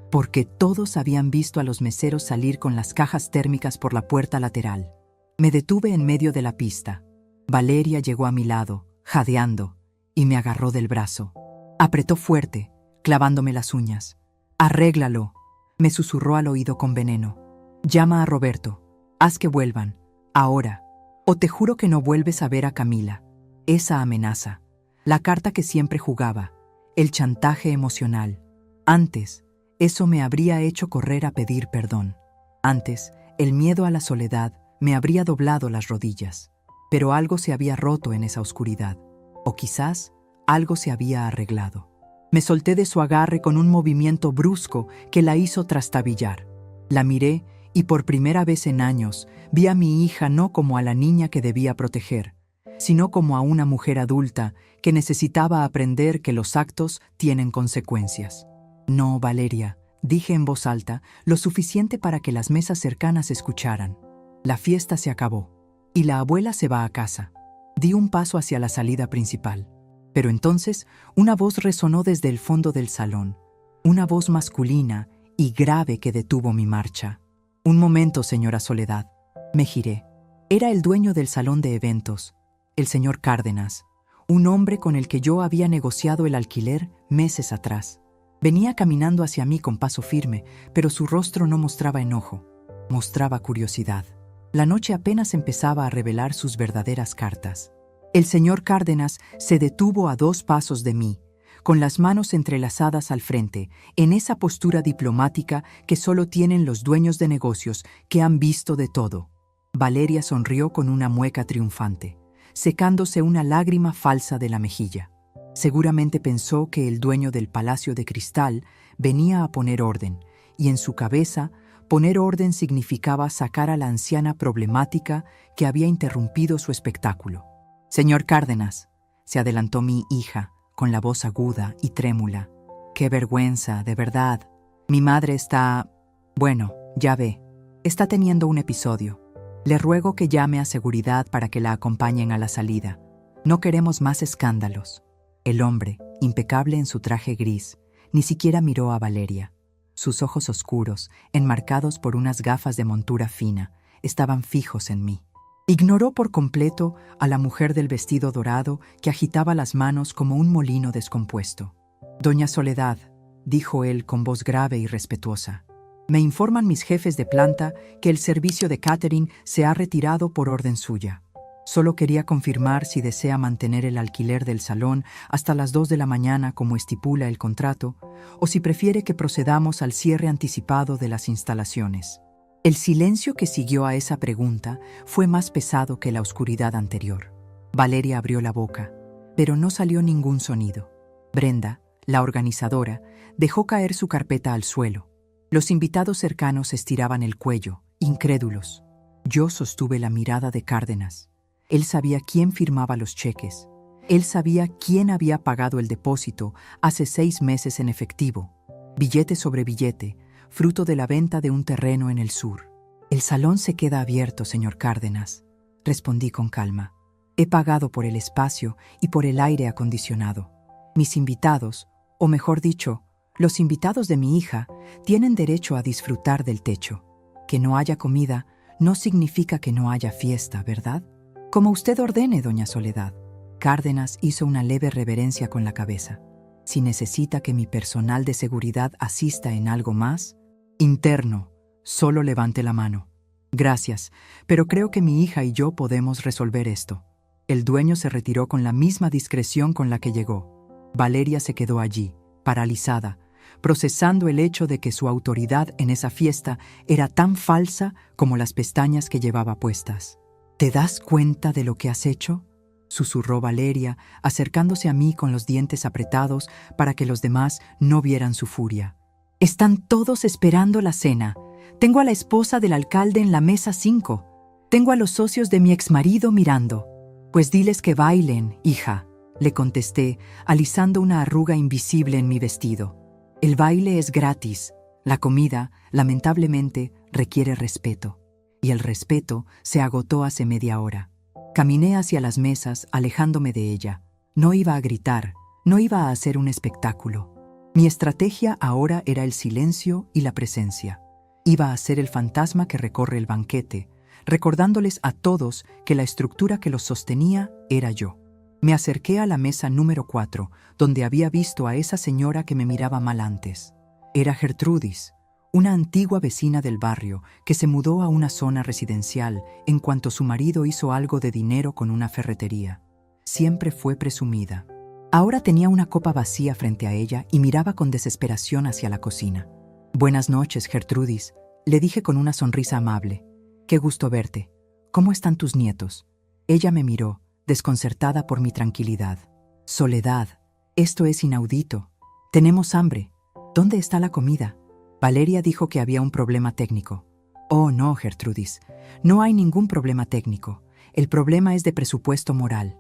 porque todos habían visto a los meseros salir con las cajas térmicas por la puerta lateral. Me detuve en medio de la pista. Valeria llegó a mi lado, jadeando, y me agarró del brazo. Apretó fuerte, clavándome las uñas. «Arréglalo», me susurró al oído con veneno. «Llama a Roberto. Haz que vuelvan. Ahora. O te juro que no vuelves a ver a Camila». Esa amenaza. La carta que siempre jugaba. El chantaje emocional. Antes, eso me habría hecho correr a pedir perdón. Antes, el miedo a la soledad me habría doblado las rodillas. Pero algo se había roto en esa oscuridad. O quizás algo se había arreglado. Me solté de su agarre con un movimiento brusco que la hizo trastabillar. La miré y por primera vez en años vi a mi hija no como a la niña que debía proteger, sino como a una mujer adulta que necesitaba aprender que los actos tienen consecuencias. «No, Valeria», dije en voz alta, lo suficiente para que las mesas cercanas escucharan. «La fiesta se acabó, y la abuela se va a casa». Di un paso hacia la salida principal. Pero entonces una voz resonó desde el fondo del salón, una voz masculina y grave que detuvo mi marcha. «Un momento, señora Soledad». Me giré. Era el dueño del salón de eventos, el señor Cárdenas, un hombre con el que yo había negociado el alquiler meses atrás. Venía caminando hacia mí con paso firme, pero su rostro no mostraba enojo, mostraba curiosidad. La noche apenas empezaba a revelar sus verdaderas cartas. El señor Cárdenas se detuvo a 2 pasos de mí, con las manos entrelazadas al frente, en esa postura diplomática que solo tienen los dueños de negocios que han visto de todo. Valeria sonrió con una mueca triunfante, secándose una lágrima falsa de la mejilla. Seguramente pensó que el dueño del Palacio de Cristal venía a poner orden, y en su cabeza, poner orden significaba sacar a la anciana problemática que había interrumpido su espectáculo. «Señor Cárdenas», se adelantó mi hija, con la voz aguda y trémula. «Qué vergüenza, de verdad. Mi madre está... bueno, ya ve, está teniendo un episodio. Le ruego que llame a seguridad para que la acompañen a la salida. No queremos más escándalos». El hombre, impecable en su traje gris, ni siquiera miró a Valeria. Sus ojos oscuros, enmarcados por unas gafas de montura fina, estaban fijos en mí. Ignoró por completo a la mujer del vestido dorado que agitaba las manos como un molino descompuesto. «Doña Soledad», dijo él con voz grave y respetuosa, «me informan mis jefes de planta que el servicio de catering se ha retirado por orden suya. Solo quería confirmar si desea mantener el alquiler del salón hasta las 2 de la mañana como estipula el contrato, o si prefiere que procedamos al cierre anticipado de las instalaciones». El silencio que siguió a esa pregunta fue más pesado que la oscuridad anterior. Valeria abrió la boca, pero no salió ningún sonido. Brenda, la organizadora, dejó caer su carpeta al suelo. Los invitados cercanos estiraban el cuello, incrédulos. Yo sostuve la mirada de Cárdenas. Él sabía quién firmaba los cheques. Él sabía quién había pagado el depósito hace 6 meses en efectivo, billete sobre billete, fruto de la venta de un terreno en el sur. «El salón se queda abierto, señor Cárdenas», respondí con calma. «He pagado por el espacio y por el aire acondicionado. Mis invitados, o mejor dicho, los invitados de mi hija, tienen derecho a disfrutar del techo. Que no haya comida no significa que no haya fiesta, ¿verdad? Como usted ordene, doña Soledad». Cárdenas hizo una leve reverencia con la cabeza. «Si necesita que mi personal de seguridad asista en algo más, interno, solo levante la mano». «Gracias, pero creo que mi hija y yo podemos resolver esto». El dueño se retiró con la misma discreción con la que llegó. Valeria se quedó allí, paralizada, procesando el hecho de que su autoridad en esa fiesta era tan falsa como las pestañas que llevaba puestas. «¿Te das cuenta de lo que has hecho?», susurró Valeria, acercándose a mí con los dientes apretados para que los demás no vieran su furia. «Están todos esperando la cena. Tengo a la esposa del alcalde en la mesa 5. Tengo a los socios de mi exmarido mirando». «Pues diles que bailen, hija», le contesté, alisando una arruga invisible en mi vestido. «El baile es gratis. La comida, lamentablemente, requiere respeto. Y el respeto se agotó hace media hora». Caminé hacia las mesas, alejándome de ella. No iba a gritar, no iba a hacer un espectáculo. Mi estrategia ahora era el silencio y la presencia. Iba a ser el fantasma que recorre el banquete, recordándoles a todos que la estructura que los sostenía era yo. Me acerqué a la mesa número 4, donde había visto a esa señora que me miraba mal antes. Era Gertrudis, una antigua vecina del barrio que se mudó a una zona residencial en cuanto su marido hizo algo de dinero con una ferretería. Siempre fue presumida. Ahora tenía una copa vacía frente a ella y miraba con desesperación hacia la cocina. «Buenas noches, Gertrudis», le dije con una sonrisa amable. «Qué gusto verte. ¿Cómo están tus nietos?». Ella me miró, desconcertada por mi tranquilidad. «Soledad, esto es inaudito. Tenemos hambre. ¿Dónde está la comida?». Valeria dijo que había un problema técnico. «Oh, no, Gertrudis. No hay ningún problema técnico. El problema es de presupuesto moral».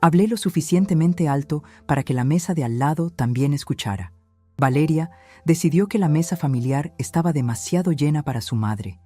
Hablé lo suficientemente alto para que la mesa de al lado también escuchara. Valeria decidió que la mesa familiar estaba demasiado llena para su madre.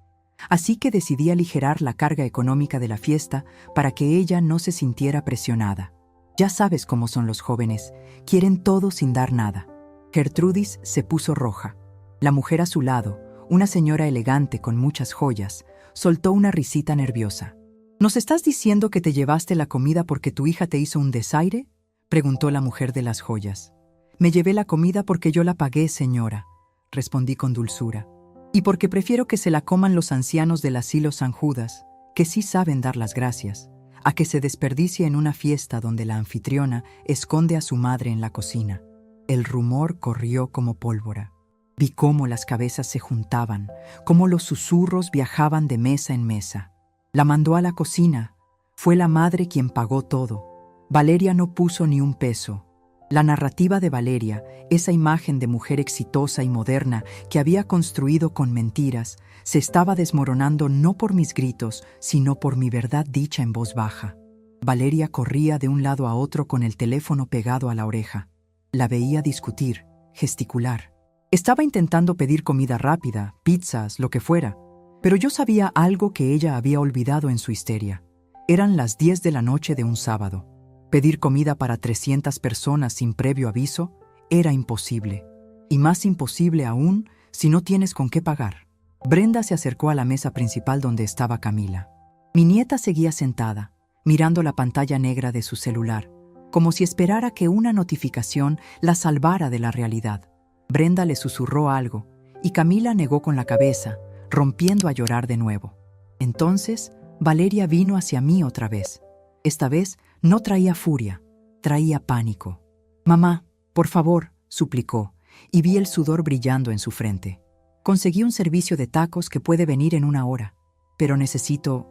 Así que decidí aligerar la carga económica de la fiesta para que ella no se sintiera presionada. Ya sabes cómo son los jóvenes, quieren todo sin dar nada. Gertrudis se puso roja. La mujer a su lado, una señora elegante con muchas joyas, soltó una risita nerviosa. «¿Nos estás diciendo que te llevaste la comida porque tu hija te hizo un desaire?», preguntó la mujer de las joyas. «Me llevé la comida porque yo la pagué, señora», respondí con dulzura. «Y porque prefiero que se la coman los ancianos del asilo San Judas, que sí saben dar las gracias, a que se desperdicie en una fiesta donde la anfitriona esconde a su madre en la cocina». El rumor corrió como pólvora. Vi cómo las cabezas se juntaban, cómo los susurros viajaban de mesa en mesa. La mandó a la cocina. Fue la madre quien pagó todo. Valeria no puso ni un peso. La narrativa de Valeria, esa imagen de mujer exitosa y moderna que había construido con mentiras, se estaba desmoronando no por mis gritos, sino por mi verdad dicha en voz baja. Valeria corría de un lado a otro con el teléfono pegado a la oreja. La veía discutir, gesticular. Estaba intentando pedir comida rápida, pizzas, lo que fuera. Pero yo sabía algo que ella había olvidado en su histeria. Eran las 10 de la noche de un sábado. Pedir comida para 300 personas sin previo aviso era imposible. Y más imposible aún si no tienes con qué pagar. Brenda se acercó a la mesa principal donde estaba Camila. Mi nieta seguía sentada, mirando la pantalla negra de su celular, como si esperara que una notificación la salvara de la realidad. Brenda le susurró algo, y Camila negó con la cabeza, rompiendo a llorar de nuevo. Entonces, Valeria vino hacia mí otra vez. Esta vez no traía furia, traía pánico. «Mamá, por favor», suplicó, y vi el sudor brillando en su frente. «Conseguí un servicio de tacos que puede venir en 1 hora, pero necesito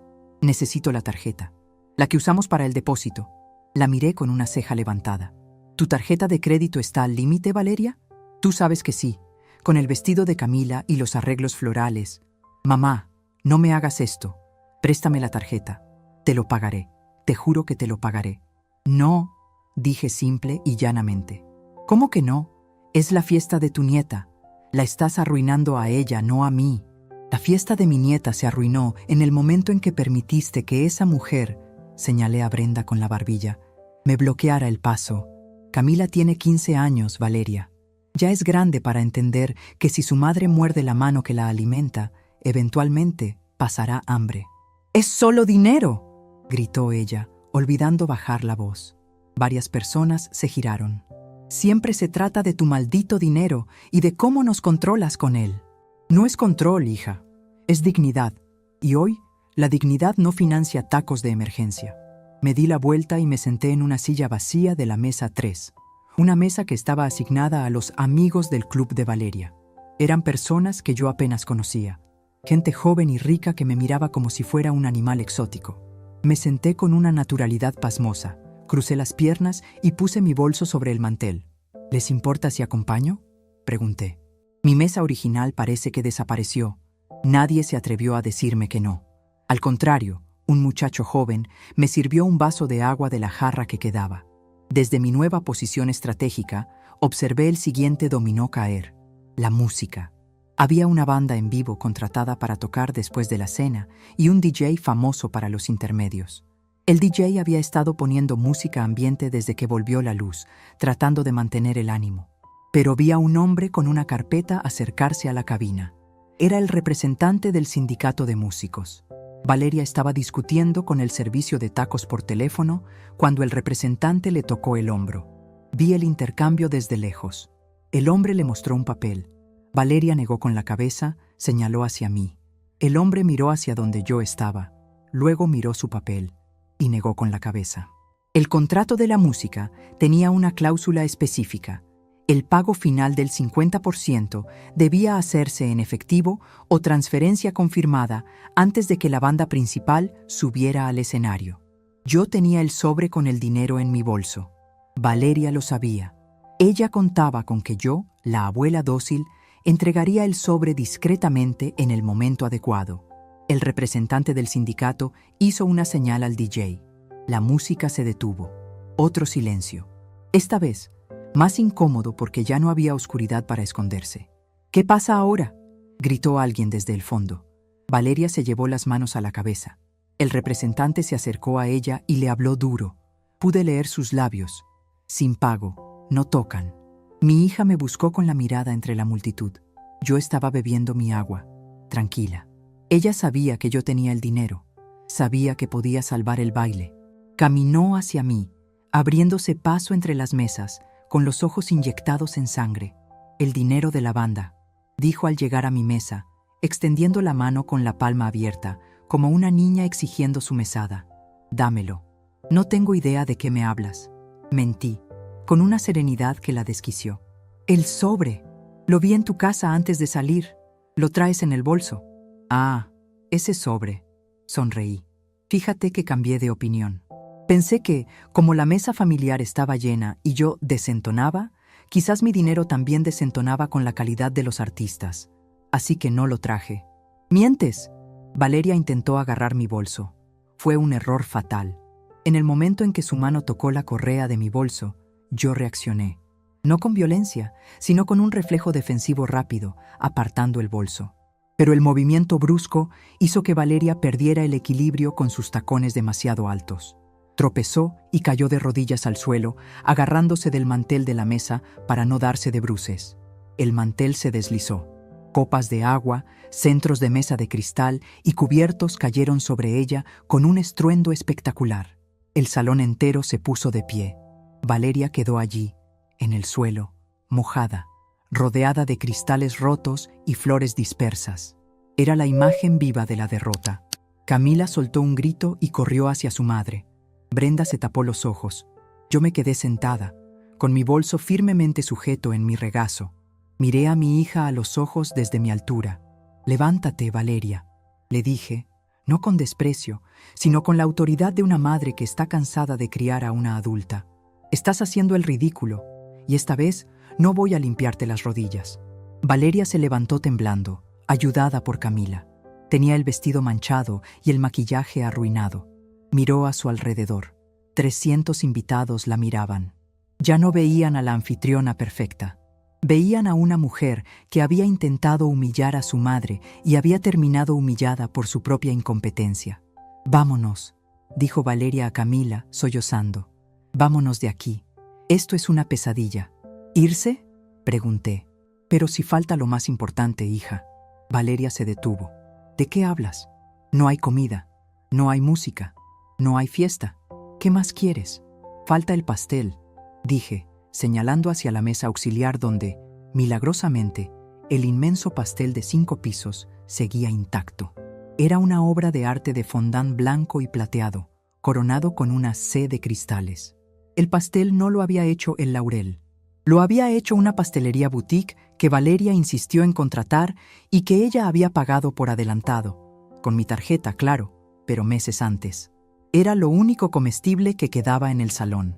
la tarjeta, la que usamos para el depósito». La miré con una ceja levantada. «¿Tu tarjeta de crédito está al límite, Valeria?» «Tú sabes que sí, con el vestido de Camila y los arreglos florales». «Mamá, no me hagas esto. Préstame la tarjeta. Te lo pagaré. Te juro que te lo pagaré». «No», dije simple y llanamente. «¿Cómo que no? Es la fiesta de tu nieta. La estás arruinando a ella, no a mí». «La fiesta de mi nieta se arruinó en el momento en que permitiste que esa mujer», señalé a Brenda con la barbilla, «me bloqueara el paso. Camila tiene 15 años, Valeria. Ya es grande para entender que si su madre muerde la mano que la alimenta, eventualmente pasará hambre». «¡Es solo dinero!», gritó ella, olvidando bajar la voz. Varias personas se giraron. «Siempre se trata de tu maldito dinero y de cómo nos controlas con él». «No es control, hija. Es dignidad. Y hoy, la dignidad no financia tacos de emergencia». Me di la vuelta y me senté en una silla vacía de la mesa 3. Una mesa que estaba asignada a los amigos del club de Valeria. Eran personas que yo apenas conocía. Gente joven y rica que me miraba como si fuera un animal exótico. Me senté con una naturalidad pasmosa. Crucé las piernas y puse mi bolso sobre el mantel. «¿Les importa si acompaño?», pregunté. Mi mesa original parece que desapareció. Nadie se atrevió a decirme que no. Al contrario, un muchacho joven me sirvió un vaso de agua de la jarra que quedaba. Desde mi nueva posición estratégica, observé el siguiente dominó caer: la música. Había una banda en vivo contratada para tocar después de la cena y un DJ famoso para los intermedios. El DJ había estado poniendo música ambiente desde que volvió la luz, tratando de mantener el ánimo. Pero vi a un hombre con una carpeta acercarse a la cabina. Era el representante del sindicato de músicos. Valeria estaba discutiendo con el servicio de tacos por teléfono cuando el representante le tocó el hombro. Vi el intercambio desde lejos. El hombre le mostró un papel. Valeria negó con la cabeza, señaló hacia mí. El hombre miró hacia donde yo estaba, luego miró su papel y negó con la cabeza. El contrato de la música tenía una cláusula específica. El pago final del 50% debía hacerse en efectivo o transferencia confirmada antes de que la banda principal subiera al escenario. Yo tenía el sobre con el dinero en mi bolso. Valeria lo sabía. Ella contaba con que yo, la abuela dócil, entregaría el sobre discretamente en el momento adecuado. El representante del sindicato hizo una señal al DJ. La música se detuvo. Otro silencio. Esta vez, más incómodo porque ya no había oscuridad para esconderse. «¿Qué pasa ahora?», gritó alguien desde el fondo. Valeria se llevó las manos a la cabeza. El representante se acercó a ella y le habló duro. Pude leer sus labios. «Sin pago, no tocan». Mi hija me buscó con la mirada entre la multitud. Yo estaba bebiendo mi agua, tranquila. Ella sabía que yo tenía el dinero. Sabía que podía salvar el baile. Caminó hacia mí, abriéndose paso entre las mesas, con los ojos inyectados en sangre. «El dinero de la banda», dijo al llegar a mi mesa, extendiendo la mano con la palma abierta, como una niña exigiendo su mesada. «Dámelo». «No tengo idea de qué me hablas». Mentí, con una serenidad que la desquició. «El sobre. Lo vi en tu casa antes de salir. Lo traes en el bolso». «Ah, ese sobre». Sonreí. Fíjate que cambié de opinión. Pensé que, como la mesa familiar estaba llena y yo desentonaba, quizás mi dinero también desentonaba con la calidad de los artistas. Así que no lo traje. «¡Mientes!». Valeria intentó agarrar mi bolso. Fue un error fatal. En el momento en que su mano tocó la correa de mi bolso, yo reaccioné. No con violencia, sino con un reflejo defensivo rápido, apartando el bolso. Pero el movimiento brusco hizo que Valeria perdiera el equilibrio con sus tacones demasiado altos. Tropezó y cayó de rodillas al suelo, agarrándose del mantel de la mesa para no darse de bruces. El mantel se deslizó. Copas de agua, centros de mesa de cristal y cubiertos cayeron sobre ella con un estruendo espectacular. El salón entero se puso de pie. Valeria quedó allí, en el suelo, mojada, rodeada de cristales rotos y flores dispersas. Era la imagen viva de la derrota. Camila soltó un grito y corrió hacia su madre. Brenda se tapó los ojos. Yo me quedé sentada, con mi bolso firmemente sujeto en mi regazo. Miré a mi hija a los ojos desde mi altura. «Levántate, Valeria», le dije, no con desprecio, sino con la autoridad de una madre que está cansada de criar a una adulta. «Estás haciendo el ridículo, y esta vez no voy a limpiarte las rodillas». Valeria se levantó temblando, ayudada por Camila. Tenía el vestido manchado y el maquillaje arruinado. Miró a su alrededor. 300 invitados la miraban. Ya no veían a la anfitriona perfecta. Veían a una mujer que había intentado humillar a su madre y había terminado humillada por su propia incompetencia. «Vámonos», dijo Valeria a Camila, sollozando. «Vámonos de aquí. Esto es una pesadilla». «¿Irse?», pregunté. «Pero si falta lo más importante, hija». Valeria se detuvo. «¿De qué hablas? No hay comida, no hay música, no hay fiesta. ¿Qué más quieres? Falta el pastel», dije, señalando hacia la mesa auxiliar donde, milagrosamente, el inmenso pastel de 5 pisos seguía intacto. Era una obra de arte de fondant blanco y plateado, coronado con una C de cristales. El pastel no lo había hecho el Laurel. Lo había hecho una pastelería boutique que Valeria insistió en contratar y que ella había pagado por adelantado, con mi tarjeta, claro, pero meses antes. Era lo único comestible que quedaba en el salón.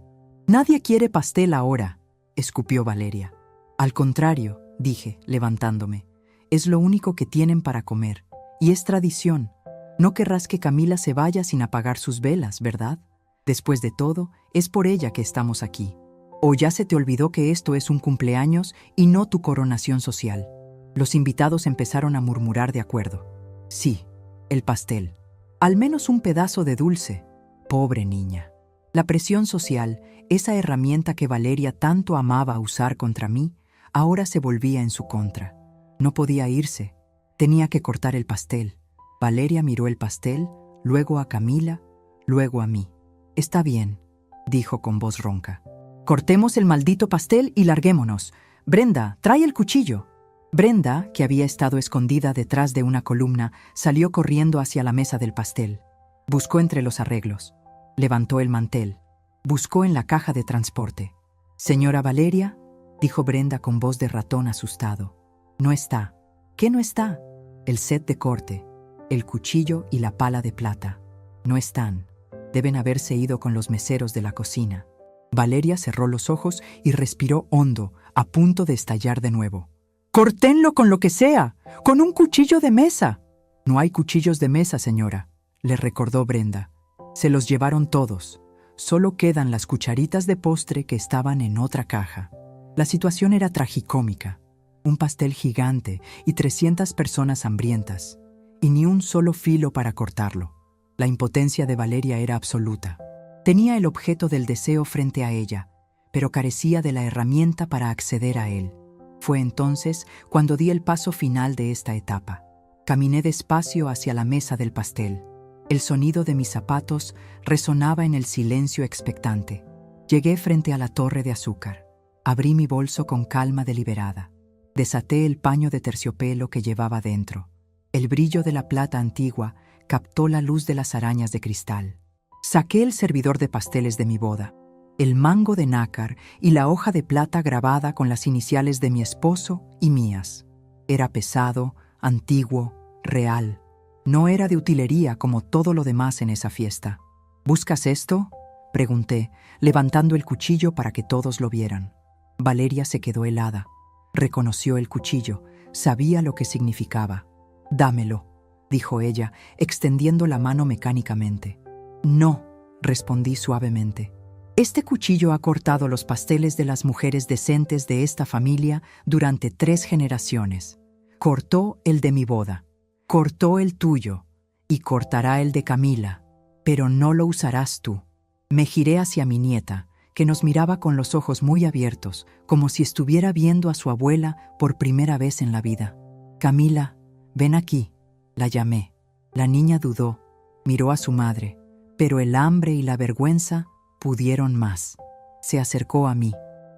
«Nadie quiere pastel ahora», escupió Valeria. «Al contrario», dije, levantándome, «es lo único que tienen para comer, y es tradición. No querrás que Camila se vaya sin apagar sus velas, ¿verdad? Después de todo, es por ella que estamos aquí. ¿O ya se te olvidó que esto es un cumpleaños y no tu coronación social?» Los invitados empezaron a murmurar de acuerdo. «Sí, el pastel. Al menos un pedazo de dulce. Pobre niña». La presión social, esa herramienta que Valeria tanto amaba usar contra mí, ahora se volvía en su contra. No podía irse. Tenía que cortar el pastel. Valeria miró el pastel, luego a Camila, luego a mí. «Está bien», dijo con voz ronca. «Cortemos el maldito pastel y larguémonos. Brenda, trae el cuchillo». Brenda, que había estado escondida detrás de una columna, salió corriendo hacia la mesa del pastel. Buscó entre los arreglos. Levantó el mantel. Buscó en la caja de transporte. «Señora Valeria», dijo Brenda con voz de ratón asustado. «No está». «¿Qué no está?» «El set de corte, el cuchillo y la pala de plata. No están. Deben haberse ido con los meseros de la cocina». Valeria cerró los ojos y respiró hondo, a punto de estallar de nuevo. «¡Córtenlo con lo que sea! ¡Con un cuchillo de mesa!». «No hay cuchillos de mesa, señora», le recordó Brenda. «Se los llevaron todos. Solo quedan las cucharitas de postre que estaban en otra caja». La situación era tragicómica. Un pastel gigante y 300 personas hambrientas, y ni un solo filo para cortarlo. La impotencia de Valeria era absoluta. Tenía el objeto del deseo frente a ella, pero carecía de la herramienta para acceder a él. Fue entonces cuando di el paso final de esta etapa. Caminé despacio hacia la mesa del pastel. El sonido de mis zapatos resonaba en el silencio expectante. Llegué frente a la torre de azúcar. Abrí mi bolso con calma deliberada. Desaté el paño de terciopelo que llevaba dentro. El brillo de la plata antigua captó la luz de las arañas de cristal. Saqué el servidor de pasteles de mi boda, el mango de nácar y la hoja de plata grabada con las iniciales de mi esposo y mías. Era pesado, antiguo, real. No era de utilería como todo lo demás en esa fiesta. «¿Buscas esto?», pregunté, levantando el cuchillo para que todos lo vieran. Valeria se quedó helada. Reconoció el cuchillo, sabía lo que significaba. «Dámelo», dijo ella, extendiendo la mano mecánicamente. «No», respondí suavemente. «Este cuchillo ha cortado los pasteles de las mujeres decentes de esta familia durante 3 generaciones. Cortó el de mi boda. Cortó el tuyo y cortará el de Camila, pero no lo usarás tú». Me giré hacia mi nieta, que nos miraba con los ojos muy abiertos, como si estuviera viendo a su abuela por primera vez en la vida. Camila, ven aquí. La llamé. La niña dudó, miró a su madre, pero el hambre y la vergüenza pudieron más. Se acercó a mí.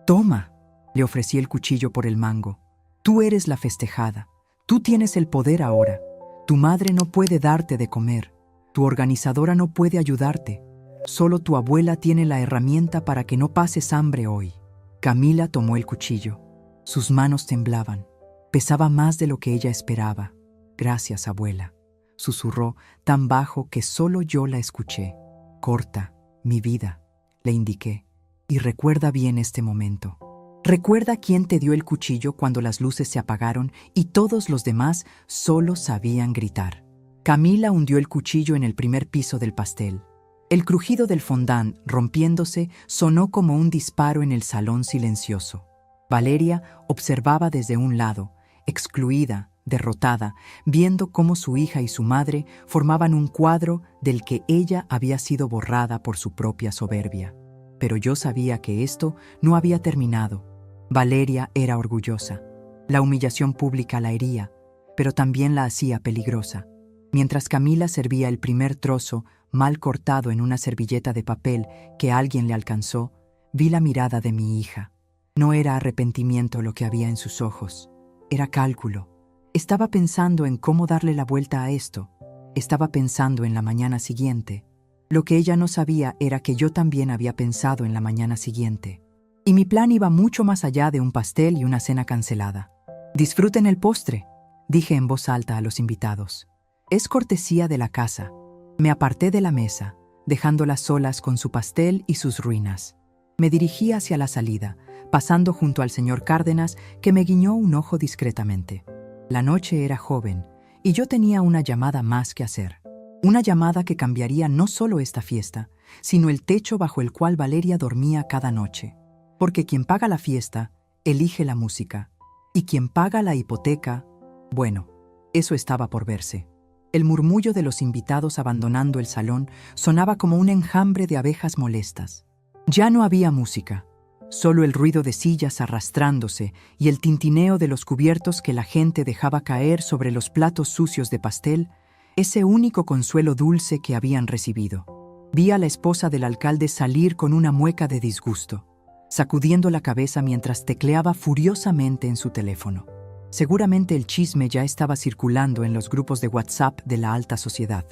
Toma, le ofrecí el cuchillo por el mango. Tú eres la festejada. Tú tienes el poder ahora. Tu madre no puede darte de comer. Tu organizadora no puede ayudarte. Solo tu abuela tiene la herramienta para que no pases hambre hoy. Camila tomó el cuchillo. Sus manos temblaban. Pesaba más de lo que ella esperaba. Gracias, abuela, susurró tan bajo que solo yo la escuché. Corta, mi vida, le indiqué, y recuerda bien este momento. Recuerda quién te dio el cuchillo cuando las luces se apagaron y todos los demás solo sabían gritar. Camila hundió el cuchillo en el primer piso del pastel. El crujido del fondant, rompiéndose, sonó como un disparo en el salón silencioso. Valeria observaba desde un lado, excluida, derrotada, viendo cómo su hija y su madre formaban un cuadro del que ella había sido borrada por su propia soberbia. Pero yo sabía que esto no había terminado. Valeria era orgullosa. La humillación pública la hería, pero también la hacía peligrosa. Mientras Camila servía el primer trozo, mal cortado en una servilleta de papel que alguien le alcanzó, vi la mirada de mi hija. No era arrepentimiento lo que había en sus ojos, era cálculo. Estaba pensando en cómo darle la vuelta a esto. Estaba pensando en la mañana siguiente. Lo que ella no sabía era que yo también había pensado en la mañana siguiente. Y mi plan iba mucho más allá de un pastel y una cena cancelada. «Disfruten el postre», dije en voz alta a los invitados. «Es cortesía de la casa». Me aparté de la mesa, dejándolas solas con su pastel y sus ruinas. Me dirigí hacia la salida, pasando junto al señor Cárdenas, que me guiñó un ojo discretamente. La noche era joven, y yo tenía una llamada más que hacer. Una llamada que cambiaría no solo esta fiesta, sino el techo bajo el cual Valeria dormía cada noche. Porque quien paga la fiesta, elige la música. Y quien paga la hipoteca, bueno, eso estaba por verse. El murmullo de los invitados abandonando el salón sonaba como un enjambre de abejas molestas. Ya no había música, solo el ruido de sillas arrastrándose y el tintineo de los cubiertos que la gente dejaba caer sobre los platos sucios de pastel, ese único consuelo dulce que habían recibido. Vi a la esposa del alcalde salir con una mueca de disgusto, sacudiendo la cabeza mientras tecleaba furiosamente en su teléfono. Seguramente el chisme ya estaba circulando en los grupos de WhatsApp de la alta sociedad.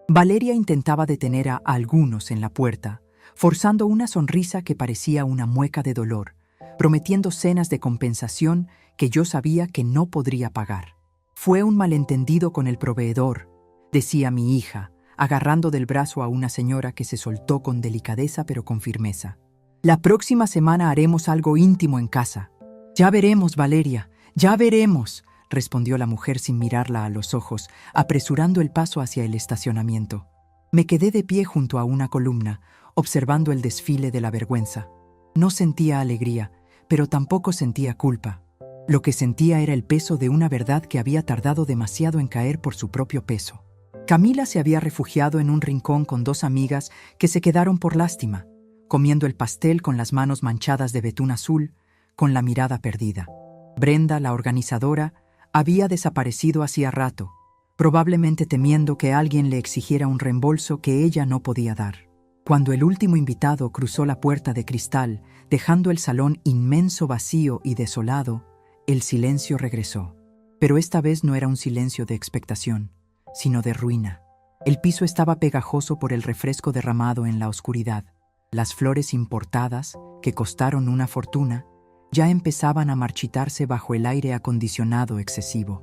Valeria intentaba detener a algunos en la puerta, forzando una sonrisa que parecía una mueca de dolor, prometiendo cenas de compensación que yo sabía que no podría pagar. «Fue un malentendido con el proveedor», decía mi hija, agarrando del brazo a una señora que se soltó con delicadeza pero con firmeza. «La próxima semana haremos algo íntimo en casa». «Ya veremos, Valeria, ya veremos», respondió la mujer sin mirarla a los ojos, apresurando el paso hacia el estacionamiento. Me quedé de pie junto a una columna, observando el desfile de la vergüenza. No sentía alegría, pero tampoco sentía culpa. Lo que sentía era el peso de una verdad que había tardado demasiado en caer por su propio peso. Camila se había refugiado en un rincón con dos amigas que se quedaron por lástima, comiendo el pastel con las manos manchadas de betún azul, con la mirada perdida. Brenda, la organizadora, había desaparecido hacía rato, probablemente temiendo que alguien le exigiera un reembolso que ella no podía dar. Cuando el último invitado cruzó la puerta de cristal, dejando el salón inmenso, vacío y desolado, el silencio regresó. Pero esta vez no era un silencio de expectación, sino de ruina. El piso estaba pegajoso por el refresco derramado en la oscuridad. Las flores importadas, que costaron una fortuna, ya empezaban a marchitarse bajo el aire acondicionado excesivo.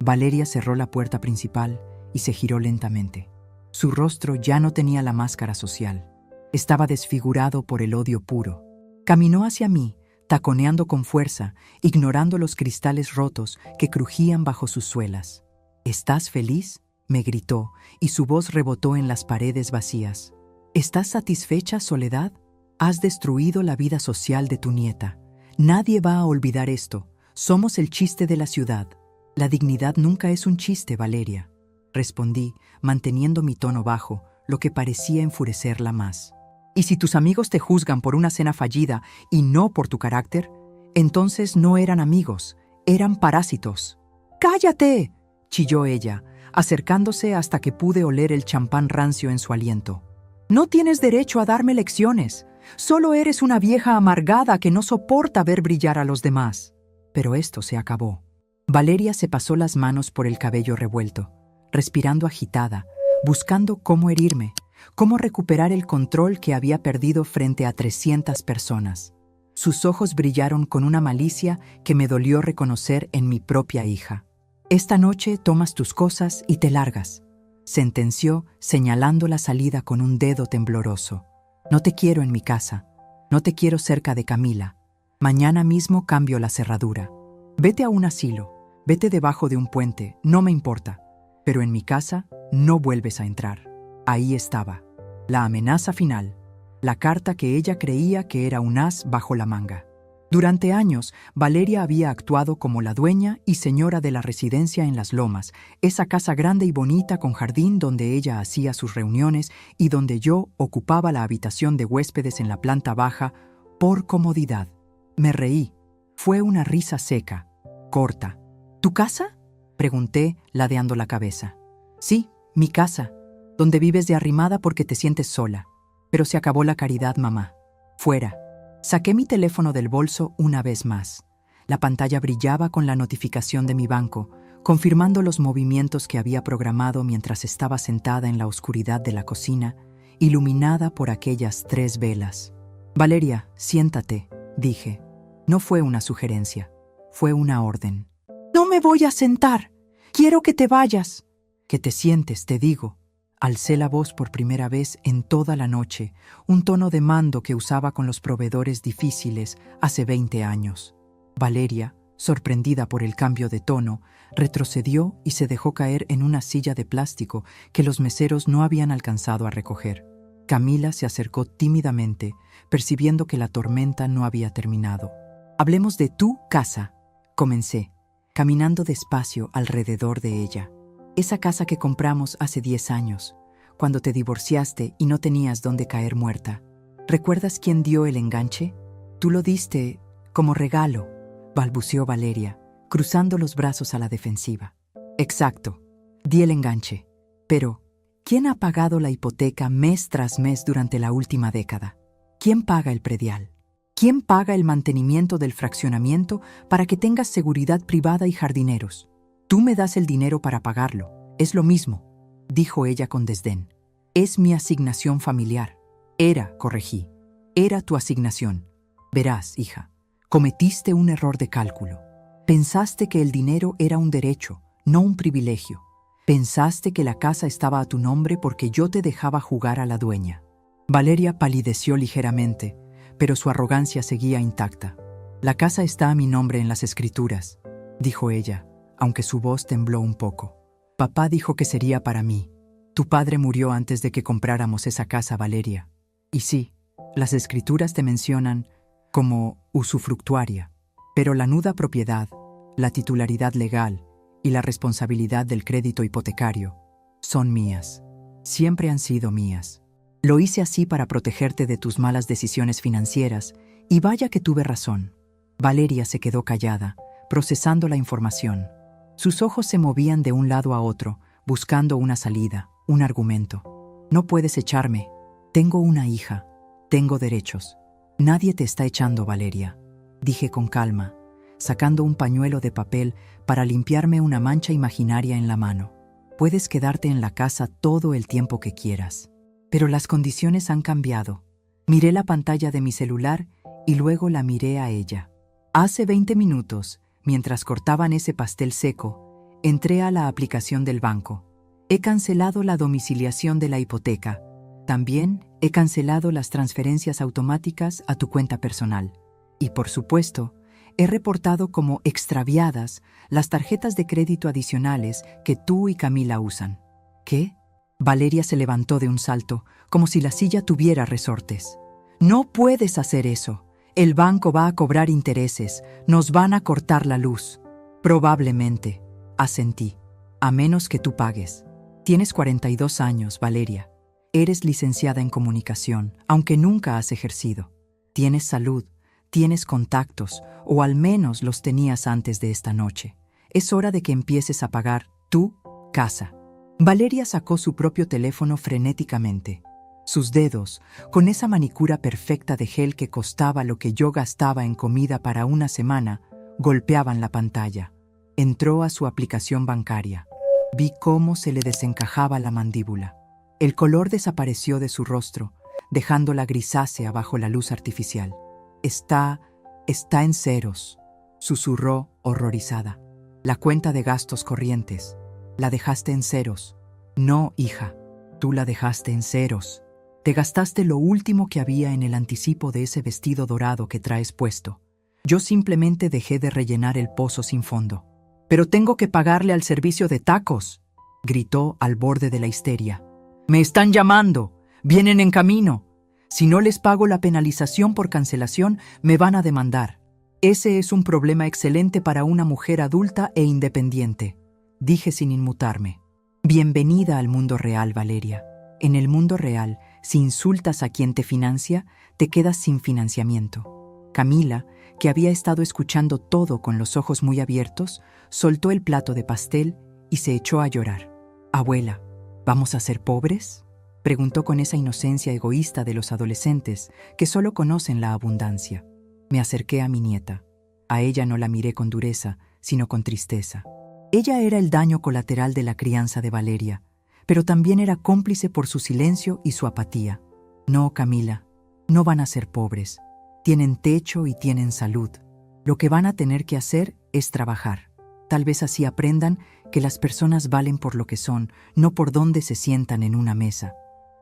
Valeria cerró la puerta principal y se giró lentamente. Su rostro ya no tenía la máscara social. Estaba desfigurado por el odio puro. Caminó hacia mí, taconeando con fuerza, ignorando los cristales rotos que crujían bajo sus suelas. «¿Estás feliz?», me gritó, y su voz rebotó en las paredes vacías. «¿Estás satisfecha, Soledad? Has destruido la vida social de tu nieta. Nadie va a olvidar esto. Somos el chiste de la ciudad». «La dignidad nunca es un chiste, Valeria», respondí, manteniendo mi tono bajo, lo que parecía enfurecerla más. «Y si tus amigos te juzgan por una cena fallida y no por tu carácter, entonces no eran amigos, eran parásitos». ¡Cállate!, chilló ella, acercándose hasta que pude oler el champán rancio en su aliento. No tienes derecho a darme lecciones. Solo eres una vieja amargada que no soporta ver brillar a los demás. Pero esto se acabó. Valeria se pasó las manos por el cabello revuelto, respirando agitada, buscando cómo herirme, cómo recuperar el control que había perdido frente a 300 personas. Sus ojos brillaron con una malicia que me dolió reconocer en mi propia hija. Esta noche tomas tus cosas y te largas, sentenció, señalando la salida con un dedo tembloroso. No te quiero en mi casa, no te quiero cerca de Camila. Mañana mismo cambio la cerradura. Vete a un asilo, vete debajo de un puente, no me importa. Pero en mi casa no vuelves a entrar. Ahí estaba, la amenaza final, la carta que ella creía que era un as bajo la manga. Durante años, Valeria había actuado como la dueña y señora de la residencia en Las Lomas, esa casa grande y bonita con jardín donde ella hacía sus reuniones y donde yo ocupaba la habitación de huéspedes en la planta baja por comodidad. Me reí. Fue una risa seca, corta. ¿Tu casa?, pregunté, ladeando la cabeza. Sí, mi casa, donde vives de arrimada porque te sientes sola. Pero se acabó la caridad, mamá. Fuera. Saqué mi teléfono del bolso una vez más. La pantalla brillaba con la notificación de mi banco, confirmando los movimientos que había programado mientras estaba sentada en la oscuridad de la cocina, iluminada por aquellas 3 velas. Valeria, siéntate, dije. No fue una sugerencia, fue una orden. No me voy a sentar. Quiero que te vayas. Que te sientes, te digo. Alcé la voz por primera vez en toda la noche, un tono de mando que usaba con los proveedores difíciles hace 20 años. Valeria, sorprendida por el cambio de tono, retrocedió y se dejó caer en una silla de plástico que los meseros no habían alcanzado a recoger. Camila se acercó tímidamente, percibiendo que la tormenta no había terminado. Hablemos de tu casa, comencé, caminando despacio alrededor de ella. Esa casa que compramos hace 10 años, cuando te divorciaste y no tenías dónde caer muerta. ¿Recuerdas quién dio el enganche? Tú lo diste como regalo, balbuceó Valeria, cruzando los brazos a la defensiva. Exacto, di el enganche. Pero, ¿quién ha pagado la hipoteca mes tras mes durante la última década? ¿Quién paga el predial? ¿Quién paga el mantenimiento del fraccionamiento para que tengas seguridad privada y jardineros? Tú me das el dinero para pagarlo. Es lo mismo, dijo ella con desdén. Es mi asignación familiar. Corregí. Era tu asignación. Verás, hija, cometiste un error de cálculo. Pensaste que el dinero era un derecho, no un privilegio. Pensaste que la casa estaba a tu nombre porque yo te dejaba jugar a la dueña. Valeria palideció ligeramente, pero su arrogancia seguía intacta. La casa está a mi nombre en las escrituras, dijo ella, aunque su voz tembló un poco. Papá dijo que sería para mí. Tu padre murió antes de que compráramos esa casa, Valeria. Y sí, las escrituras te mencionan como usufructuaria, pero la nuda propiedad, la titularidad legal y la responsabilidad del crédito hipotecario son mías. Siempre han sido mías. Lo hice así para protegerte de tus malas decisiones financieras, y vaya que tuve razón. Valeria se quedó callada, procesando la información. Sus ojos se movían de un lado a otro, buscando una salida, un argumento. No puedes echarme. Tengo una hija. Tengo derechos. Nadie te está echando, Valeria, dije con calma, sacando un pañuelo de papel para limpiarme una mancha imaginaria en la mano. Puedes quedarte en la casa todo el tiempo que quieras. Pero las condiciones han cambiado. Miré la pantalla de mi celular y luego la miré a ella. Hace 20 minutos, mientras cortaban ese pastel seco, entré a la aplicación del banco. He cancelado la domiciliación de la hipoteca. También he cancelado las transferencias automáticas a tu cuenta personal. Y por supuesto, he reportado como extraviadas las tarjetas de crédito adicionales que tú y Camila usan. ¿Qué? Valeria se levantó de un salto, como si la silla tuviera resortes. No puedes hacer eso. El banco va a cobrar intereses. Nos van a cortar la luz. Probablemente, asentí. A menos que tú pagues. Tienes 42 años, Valeria. Eres licenciada en comunicación, aunque nunca has ejercido. Tienes salud, tienes contactos, o al menos los tenías antes de esta noche. Es hora de que empieces a pagar tu casa. Valeria sacó su propio teléfono frenéticamente. Sus dedos, con esa manicura perfecta de gel que costaba lo que yo gastaba en comida para una semana, golpeaban la pantalla. Entró a su aplicación bancaria. Vi cómo se le desencajaba la mandíbula. El color desapareció de su rostro, dejándola grisácea bajo la luz artificial. Está en ceros, susurró horrorizada. La cuenta de gastos corrientes. La dejaste en ceros. No, hija, tú la dejaste en ceros. Te gastaste lo último que había en el anticipo de ese vestido dorado que traes puesto. Yo simplemente dejé de rellenar el pozo sin fondo. «¡Pero tengo que pagarle al servicio de tacos!», gritó al borde de la histeria. «¡Me están llamando! ¡Vienen en camino! Si no les pago la penalización por cancelación, me van a demandar». «Ese es un problema excelente para una mujer adulta e independiente», dije sin inmutarme. «Bienvenida al mundo real, Valeria. En el mundo real, si insultas a quien te financia, te quedas sin financiamiento». Camila, que había estado escuchando todo con los ojos muy abiertos, soltó el plato de pastel y se echó a llorar. «Abuela, ¿vamos a ser pobres?», preguntó con esa inocencia egoísta de los adolescentes que solo conocen la abundancia. Me acerqué a mi nieta. A ella no la miré con dureza, sino con tristeza. Ella era el daño colateral de la crianza de Valeria, pero también era cómplice por su silencio y su apatía. «No, Camila, no van a ser pobres. Tienen techo y tienen salud. Lo que van a tener que hacer es trabajar. Tal vez así aprendan que las personas valen por lo que son, no por dónde se sientan en una mesa».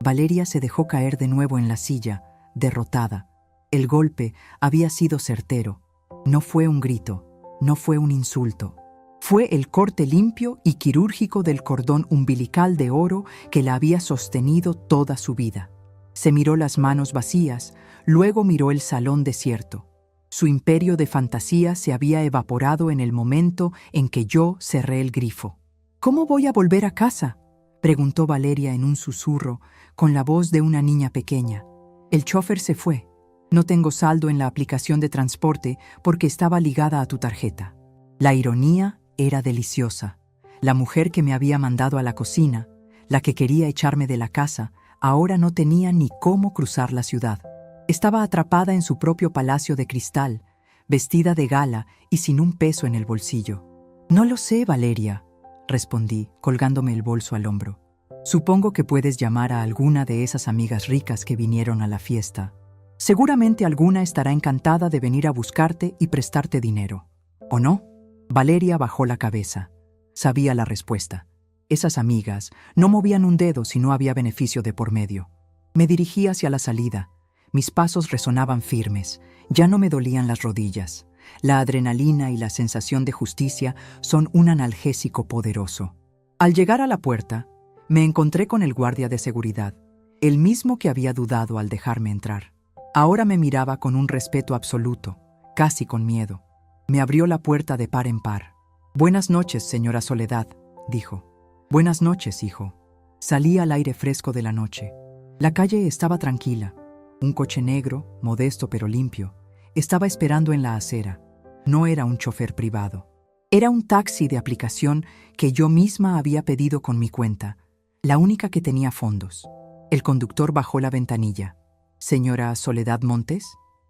Valeria se dejó caer de nuevo en la silla, derrotada. El golpe había sido certero. No fue un grito, no fue un insulto. Fue el corte limpio y quirúrgico del cordón umbilical de oro que la había sostenido toda su vida. Se miró las manos vacías, luego miró el salón desierto. Su imperio de fantasía se había evaporado en el momento en que yo cerré el grifo. «¿Cómo voy a volver a casa?», preguntó Valeria en un susurro, con la voz de una niña pequeña. «El chofer se fue. No tengo saldo en la aplicación de transporte porque estaba ligada a tu tarjeta». La ironía era deliciosa. La mujer que me había mandado a la cocina, la que quería echarme de la casa, ahora no tenía ni cómo cruzar la ciudad. Estaba atrapada en su propio palacio de cristal, vestida de gala y sin un peso en el bolsillo. «No lo sé, Valeria», respondí, colgándome el bolso al hombro. «Supongo que puedes llamar a alguna de esas amigas ricas que vinieron a la fiesta. Seguramente alguna estará encantada de venir a buscarte y prestarte dinero. ¿O no?». Valeria bajó la cabeza. Sabía la respuesta. Esas amigas no movían un dedo si no había beneficio de por medio. Me dirigí hacia la salida. Mis pasos resonaban firmes. Ya no me dolían las rodillas. La adrenalina y la sensación de justicia son un analgésico poderoso. Al llegar a la puerta, me encontré con el guardia de seguridad, el mismo que había dudado al dejarme entrar. Ahora me miraba con un respeto absoluto, casi con miedo. Me abrió la puerta de par en par. «Buenas noches, señora Soledad», dijo. «Buenas noches, hijo». Salí al aire fresco de la noche. La calle estaba tranquila. Un coche negro, modesto pero limpio, estaba esperando en la acera. No era un chofer privado. Era un taxi de aplicación que yo misma había pedido con mi cuenta, la única que tenía fondos. El conductor bajó la ventanilla. «¿Señora Soledad Montes?».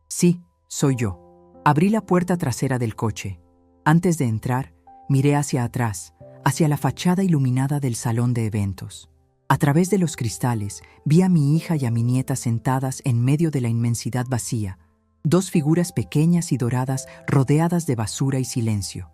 «Sí, soy yo». Abrí la puerta trasera del coche. Antes de entrar, miré hacia atrás, hacia la fachada iluminada del salón de eventos. A través de los cristales, vi a mi hija y a mi nieta sentadas en medio de la inmensidad vacía, dos figuras pequeñas y doradas rodeadas de basura y silencio.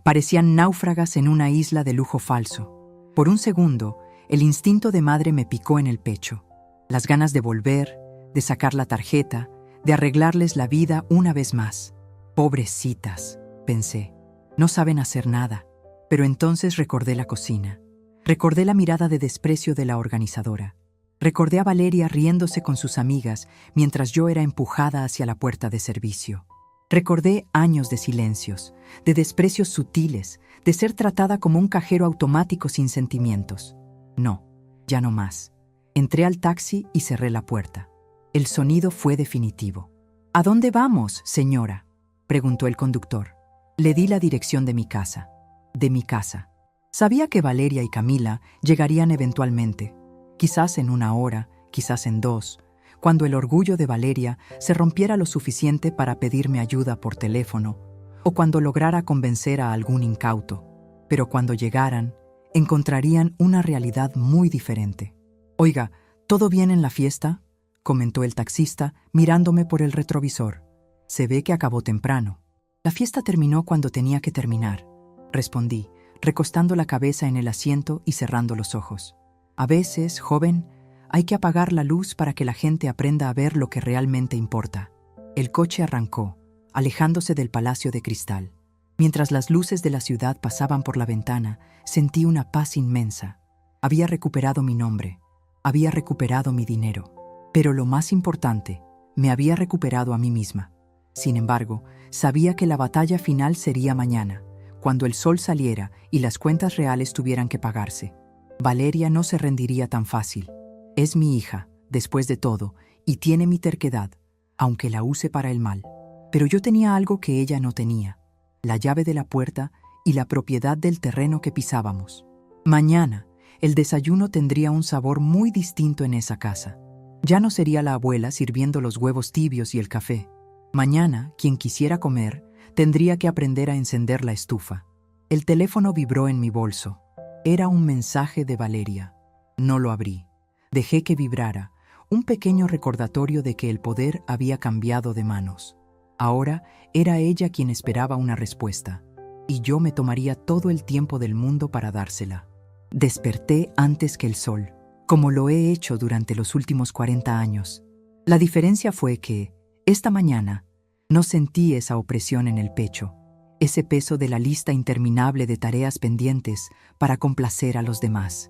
Parecían náufragas en una isla de lujo falso. Por un segundo, el instinto de madre me picó en el pecho. Las ganas de volver, de sacar la tarjeta, de arreglarles la vida una vez más. «Pobrecitas», pensé, «no saben hacer nada». Pero entonces recordé la cocina. Recordé la mirada de desprecio de la organizadora. Recordé a Valeria riéndose con sus amigas mientras yo era empujada hacia la puerta de servicio. Recordé años de silencios, de desprecios sutiles, de ser tratada como un cajero automático sin sentimientos. No, ya no más. Entré al taxi y cerré la puerta. El sonido fue definitivo. «¿A dónde vamos, señora?», preguntó el conductor. Le di la dirección de mi casa. de mi casa. Sabía que Valeria y Camila llegarían eventualmente, quizás en 1 hora, quizás en 2, cuando el orgullo de Valeria se rompiera lo suficiente para pedirme ayuda por teléfono, o cuando lograra convencer a algún incauto. Pero cuando llegaran, encontrarían una realidad muy diferente. «Oiga, ¿todo bien en la fiesta?», comentó el taxista, mirándome por el retrovisor. «Se ve que acabó temprano». «La fiesta terminó cuando tenía que terminar», respondí, recostando la cabeza en el asiento y cerrando los ojos. «A veces, joven, hay que apagar la luz para que la gente aprenda a ver lo que realmente importa». El coche arrancó, alejándose del Palacio de Cristal. Mientras las luces de la ciudad pasaban por la ventana, sentí una paz inmensa. Había recuperado mi nombre, había recuperado mi dinero. Pero lo más importante, me había recuperado a mí misma. Sin embargo, sabía que la batalla final sería mañana, cuando el sol saliera y las cuentas reales tuvieran que pagarse. Valeria no se rendiría tan fácil. Es mi hija, después de todo, y tiene mi terquedad, aunque la use para el mal. Pero yo tenía algo que ella no tenía: la llave de la puerta y la propiedad del terreno que pisábamos. Mañana, el desayuno tendría un sabor muy distinto en esa casa. Ya no sería la abuela sirviendo los huevos tibios y el café. Mañana, quien quisiera comer, tendría que aprender a encender la estufa. El teléfono vibró en mi bolso. Era un mensaje de Valeria. No lo abrí. Dejé que vibrara, un pequeño recordatorio de que el poder había cambiado de manos. Ahora era ella quien esperaba una respuesta, y yo me tomaría todo el tiempo del mundo para dársela. Desperté antes que el sol, como lo he hecho durante los últimos 40 años. La diferencia fue que, esta mañana, no sentí esa opresión en el pecho, ese peso de la lista interminable de tareas pendientes para complacer a los demás.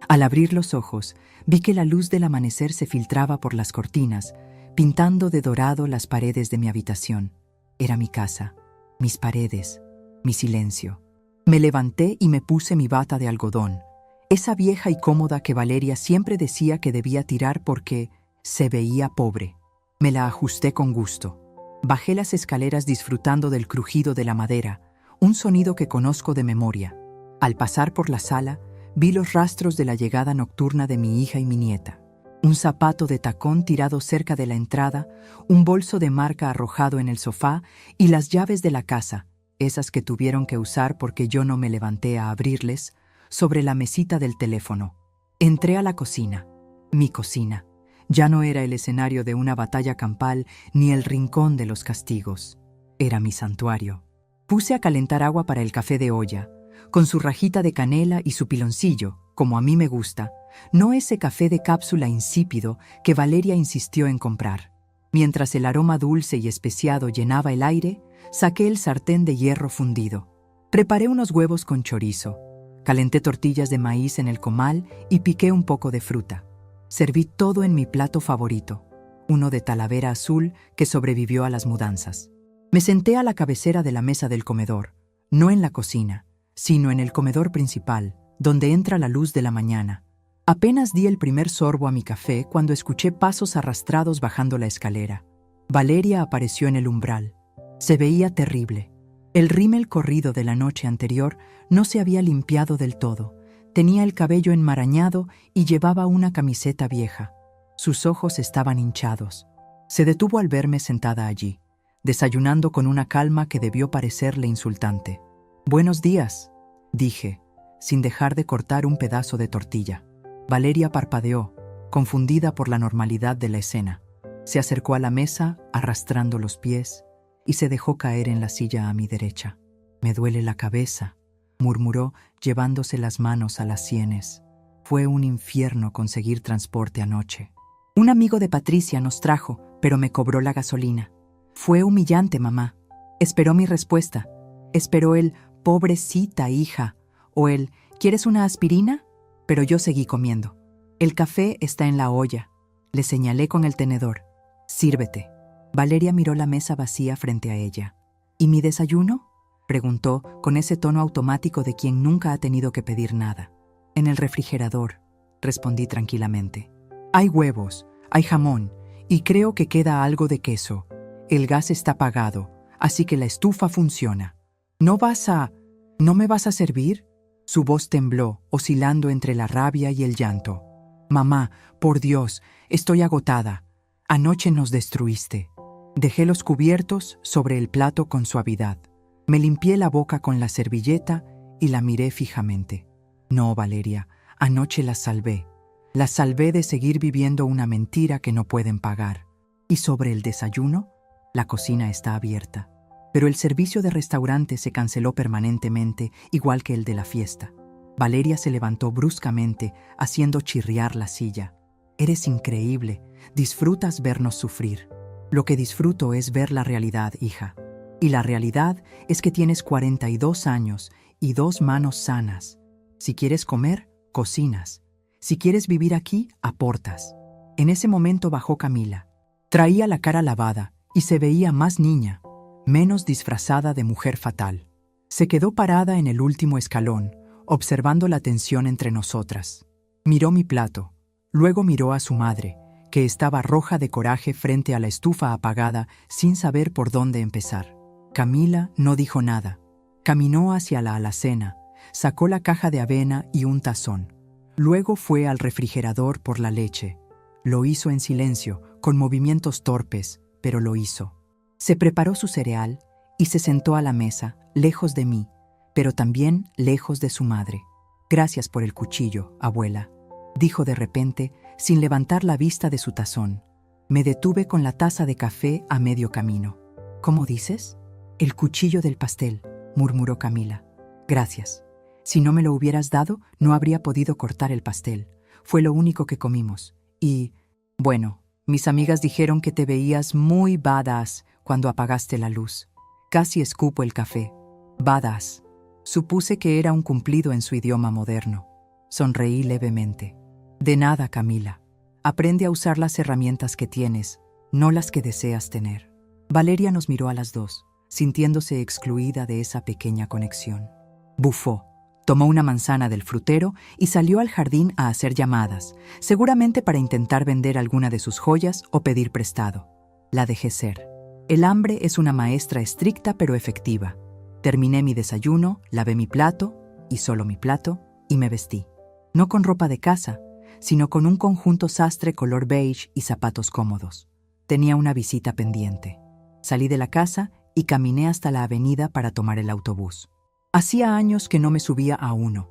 Al abrir los ojos, vi que la luz del amanecer se filtraba por las cortinas, pintando de dorado las paredes de mi habitación. Era mi casa, mis paredes, mi silencio. Me levanté y me puse mi bata de algodón, esa vieja y cómoda que Valeria siempre decía que debía tirar porque se veía pobre. Me la ajusté con gusto. Bajé las escaleras disfrutando del crujido de la madera, un sonido que conozco de memoria. Al pasar por la sala, vi los rastros de la llegada nocturna de mi hija y mi nieta. Un zapato de tacón tirado cerca de la entrada, un bolso de marca arrojado en el sofá y las llaves de la casa, esas que tuvieron que usar porque yo no me levanté a abrirles, sobre la mesita del teléfono. Entré a la cocina. Mi cocina. Ya no era el escenario de una batalla campal ni el rincón de los castigos. Era mi santuario. Puse a calentar agua para el café de olla, con su rajita de canela y su piloncillo, como a mí me gusta, no ese café de cápsula insípido que Valeria insistió en comprar. Mientras el aroma dulce y especiado llenaba el aire, saqué el sartén de hierro fundido. Preparé unos huevos con chorizo, calenté tortillas de maíz en el comal y piqué un poco de fruta. Serví todo en mi plato favorito, uno de talavera azul que sobrevivió a las mudanzas. Me senté a la cabecera de la mesa del comedor, no en la cocina, sino en el comedor principal, donde entra la luz de la mañana. Apenas di el primer sorbo a mi café cuando escuché pasos arrastrados bajando la escalera. Valeria apareció en el umbral. Se veía terrible. El rímel corrido de la noche anterior no se había limpiado del todo. Tenía el cabello enmarañado y llevaba una camiseta vieja. Sus ojos estaban hinchados. Se detuvo al verme sentada allí, desayunando con una calma que debió parecerle insultante. «Buenos días», dije, sin dejar de cortar un pedazo de tortilla. Valeria parpadeó, confundida por la normalidad de la escena. Se acercó a la mesa, arrastrando los pies, y se dejó caer en la silla a mi derecha. «Me duele la cabeza», murmuró, llevándose las manos a las sienes. «Fue un infierno conseguir transporte anoche. Un amigo de Patricia nos trajo, pero me cobró la gasolina. Fue humillante, mamá. Esperó mi respuesta. Esperó el «pobrecita hija» o el «¿quieres una aspirina?», pero yo seguí comiendo. «El café está en la olla», le señalé con el tenedor. «Sírvete». Valeria miró la mesa vacía frente a ella. «¿Y mi desayuno?», preguntó con ese tono automático de quien nunca ha tenido que pedir nada. «En el refrigerador», respondí tranquilamente. «Hay huevos, hay jamón, y creo que queda algo de queso. El gas está apagado, así que la estufa funciona. ¿No vas a...?» ¿No me vas a servir? Su voz tembló, oscilando entre la rabia y el llanto. Mamá, por Dios, estoy agotada. Anoche nos destruiste. Dejé los cubiertos sobre el plato con suavidad. Me limpié la boca con la servilleta y la miré fijamente. No, Valeria, anoche las salvé. Las salvé de seguir viviendo una mentira que no pueden pagar. ¿Y sobre el desayuno? La cocina está abierta. Pero el servicio de restaurante se canceló permanentemente, igual que el de la fiesta. Valeria se levantó bruscamente, haciendo chirriar la silla. Eres increíble. Disfrutas vernos sufrir. Lo que disfruto es ver la realidad, hija. Y la realidad es que tienes 42 años y 2 manos sanas. Si quieres comer, cocinas. Si quieres vivir aquí, aportas. En ese momento bajó Camila. Traía la cara lavada y se veía más niña, menos disfrazada de mujer fatal. Se quedó parada en el último escalón, observando la tensión entre nosotras. Miró mi plato, luego miró a su madre, que estaba roja de coraje frente a la estufa apagada sin saber por dónde empezar. Camila no dijo nada. Caminó hacia la alacena, sacó la caja de avena y un tazón. Luego fue al refrigerador por la leche. Lo hizo en silencio, con movimientos torpes, pero lo hizo. Se preparó su cereal y se sentó a la mesa, lejos de mí, pero también lejos de su madre. Gracias por el cuchillo, abuela, dijo de repente, sin levantar la vista de su tazón. Me detuve con la taza de café a medio camino. ¿Cómo dices? El cuchillo del pastel, murmuró Camila. Gracias. Si no me lo hubieras dado, no habría podido cortar el pastel. Fue lo único que comimos. Y, bueno, mis amigas dijeron que te veías muy badass cuando apagaste la luz. Casi escupo el café. Badass. Supuse que era un cumplido en su idioma moderno. Sonreí levemente. De nada, Camila. Aprende a usar las herramientas que tienes, no las que deseas tener. Valeria nos miró a las dos, sintiéndose excluida de esa pequeña conexión. Bufó. Tomó una manzana del frutero y salió al jardín a hacer llamadas, seguramente para intentar vender alguna de sus joyas o pedir prestado. La dejé ser. El hambre es una maestra estricta pero efectiva. Terminé mi desayuno, lavé mi plato, y solo mi plato, y me vestí. No con ropa de casa, sino con un conjunto sastre color beige y zapatos cómodos. Tenía una visita pendiente. Salí de la casa y caminé hasta la avenida para tomar el autobús. Hacía años que no me subía a uno.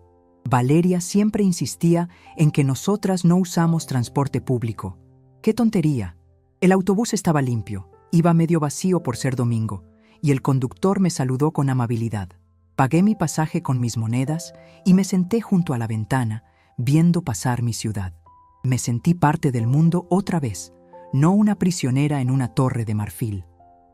Valeria siempre insistía en que nosotras no usamos transporte público. ¡Qué tontería! El autobús estaba limpio, iba medio vacío por ser domingo, y el conductor me saludó con amabilidad. Pagué mi pasaje con mis monedas y me senté junto a la ventana, viendo pasar mi ciudad. Me sentí parte del mundo otra vez, no una prisionera en una torre de marfil.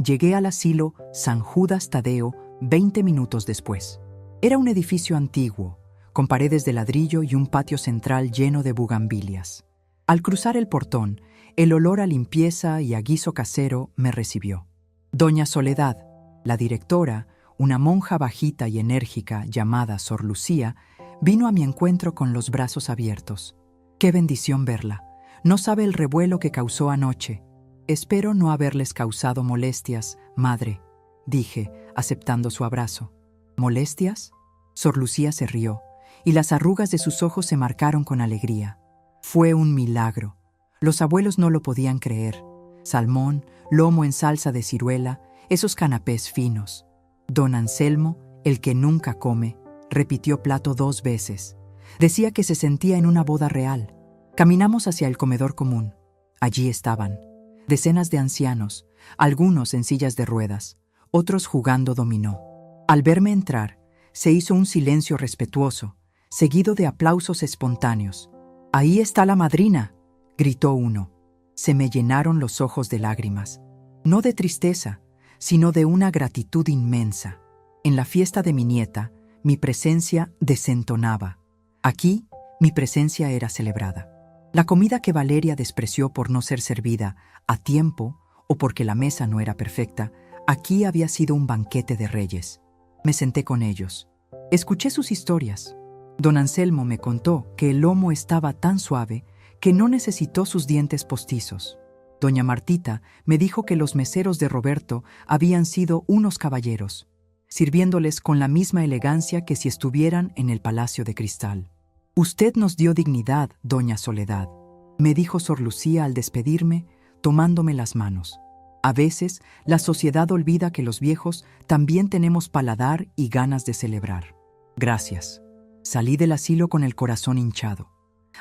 Llegué al asilo San Judas Tadeo 20 minutos después. Era un edificio antiguo, con paredes de ladrillo y un patio central lleno de bugambilias. Al cruzar el portón, el olor a limpieza y a guiso casero me recibió. Doña Soledad, la directora, una monja bajita y enérgica llamada Sor Lucía, vino a mi encuentro con los brazos abiertos. ¡Qué bendición verla! No sabe el revuelo que causó anoche. Espero no haberles causado molestias, madre, dije, aceptando su abrazo. ¿Molestias? Sor Lucía se rió, y las arrugas de sus ojos se marcaron con alegría. Fue un milagro. Los abuelos no lo podían creer. Salmón, lomo en salsa de ciruela, esos canapés finos. Don Anselmo, el que nunca come, repitió plato 2 veces. Decía que se sentía en una boda real. Caminamos hacia el comedor común. Allí estaban, decenas de ancianos, algunos en sillas de ruedas, otros jugando dominó. Al verme entrar, se hizo un silencio respetuoso, seguido de aplausos espontáneos. «¡Ahí está la madrina!», gritó uno. Se me llenaron los ojos de lágrimas, no de tristeza, sino de una gratitud inmensa. En la fiesta de mi nieta, mi presencia desentonaba. Aquí, mi presencia era celebrada. La comida que Valeria despreció por no ser servida a tiempo o porque la mesa no era perfecta, aquí había sido un banquete de reyes. Me senté con ellos. Escuché sus historias. Don Anselmo me contó que el lomo estaba tan suave que no necesitó sus dientes postizos. Doña Martita me dijo que los meseros de Roberto habían sido unos caballeros. sirviéndoles con la misma elegancia que si estuvieran en el Palacio de Cristal. «Usted nos dio dignidad, doña Soledad», me dijo Sor Lucía al despedirme, tomándome las manos. A veces, la sociedad olvida que los viejos también tenemos paladar y ganas de celebrar. Gracias. Salí del asilo con el corazón hinchado.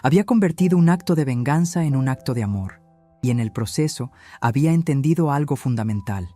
Había convertido un acto de venganza en un acto de amor, y en el proceso había entendido algo fundamental.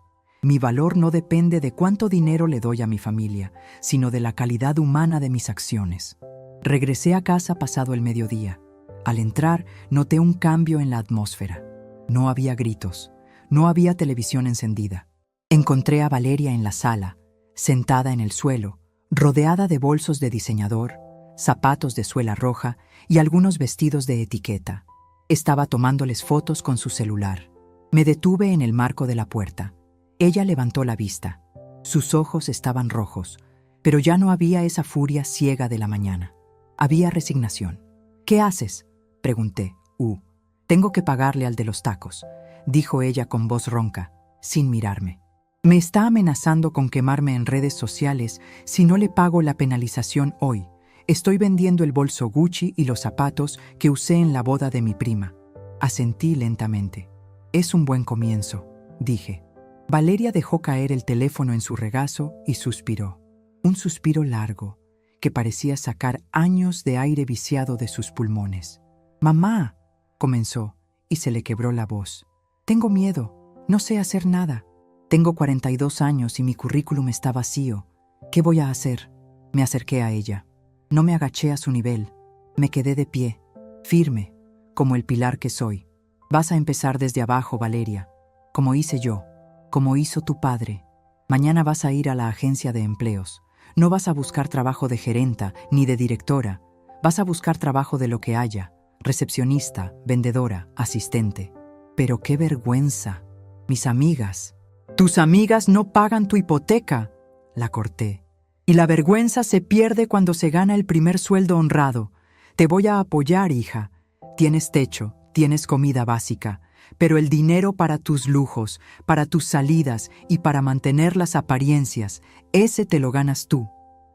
Mi valor no depende de cuánto dinero le doy a mi familia, sino de la calidad humana de mis acciones. Regresé a casa pasado el mediodía. Al entrar, noté un cambio en la atmósfera. No había gritos, no había televisión encendida. Encontré a Valeria en la sala, sentada en el suelo, rodeada de bolsos de diseñador, zapatos de suela roja y algunos vestidos de etiqueta. Estaba tomándoles fotos con su celular. Me detuve en el marco de la puerta. Ella levantó la vista. Sus ojos estaban rojos, pero ya no había esa furia ciega de la mañana. Había resignación. «¿Qué haces?», pregunté. «Tengo que pagarle al de los tacos», dijo ella con voz ronca, sin mirarme. «Me está amenazando con quemarme en redes sociales si no le pago la penalización hoy. Estoy vendiendo el bolso Gucci y los zapatos que usé en la boda de mi prima». Asentí lentamente. «Es un buen comienzo», dije. Valeria dejó caer el teléfono en su regazo y suspiró. Un suspiro largo, que parecía sacar años de aire viciado de sus pulmones. «Mamá», comenzó, y se le quebró la voz. «Tengo miedo, no sé hacer nada. Tengo 42 años y mi currículum está vacío. ¿Qué voy a hacer?». Me acerqué a ella. No me agaché a su nivel. Me quedé de pie, firme, como el pilar que soy. «Vas a empezar desde abajo, Valeria, como hice yo, como hizo tu padre. Mañana vas a ir a la agencia de empleos. No vas a buscar trabajo de gerenta ni de directora. Vas a buscar trabajo de lo que haya. Recepcionista, vendedora, asistente». «Pero qué vergüenza. Mis amigas». «Tus amigas no pagan tu hipoteca», la corté. «Y la vergüenza se pierde cuando se gana el primer sueldo honrado. Te voy a apoyar, hija. Tienes techo, tienes comida básica, pero el dinero para tus lujos, para tus salidas y para mantener las apariencias, ese te lo ganas tú».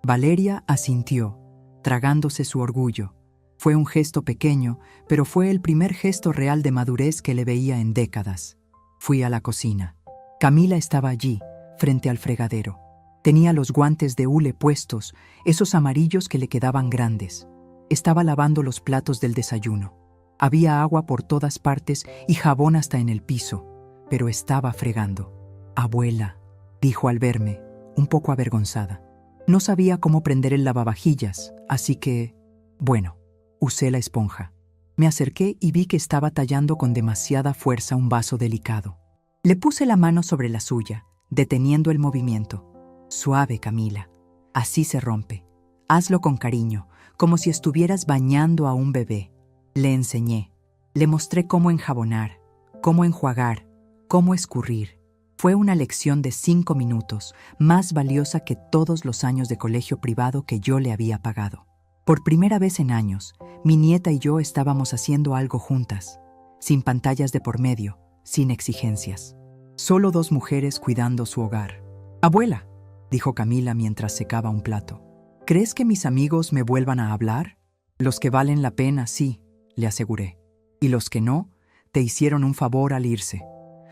Valeria asintió, tragándose su orgullo. Fue un gesto pequeño, pero fue el primer gesto real de madurez que le veía en décadas. Fui a la cocina. Camila estaba allí, frente al fregadero. Tenía los guantes de hule puestos, esos amarillos que le quedaban grandes. Estaba lavando los platos del desayuno. Había agua por todas partes y jabón hasta en el piso, pero estaba fregando. «Abuela», dijo al verme, un poco avergonzada. No sabía cómo prender el lavavajillas, así que, bueno, usé la esponja. Me acerqué y vi que estaba tallando con demasiada fuerza un vaso delicado. Le puse la mano sobre la suya, deteniendo el movimiento. «Suave, Camila. Así se rompe. Hazlo con cariño, como si estuvieras bañando a un bebé». Le enseñé. Le mostré cómo enjabonar, cómo enjuagar, cómo escurrir. Fue una lección de 5 minutos, más valiosa que todos los años de colegio privado que yo le había pagado. Por primera vez en años, mi nieta y yo estábamos haciendo algo juntas, sin pantallas de por medio, sin exigencias. Solo 2 mujeres cuidando su hogar. «Abuela», dijo Camila mientras secaba un plato, «¿crees que mis amigos me vuelvan a hablar?» «Los que valen la pena, sí», le aseguré. «Y los que no, te hicieron un favor al irse.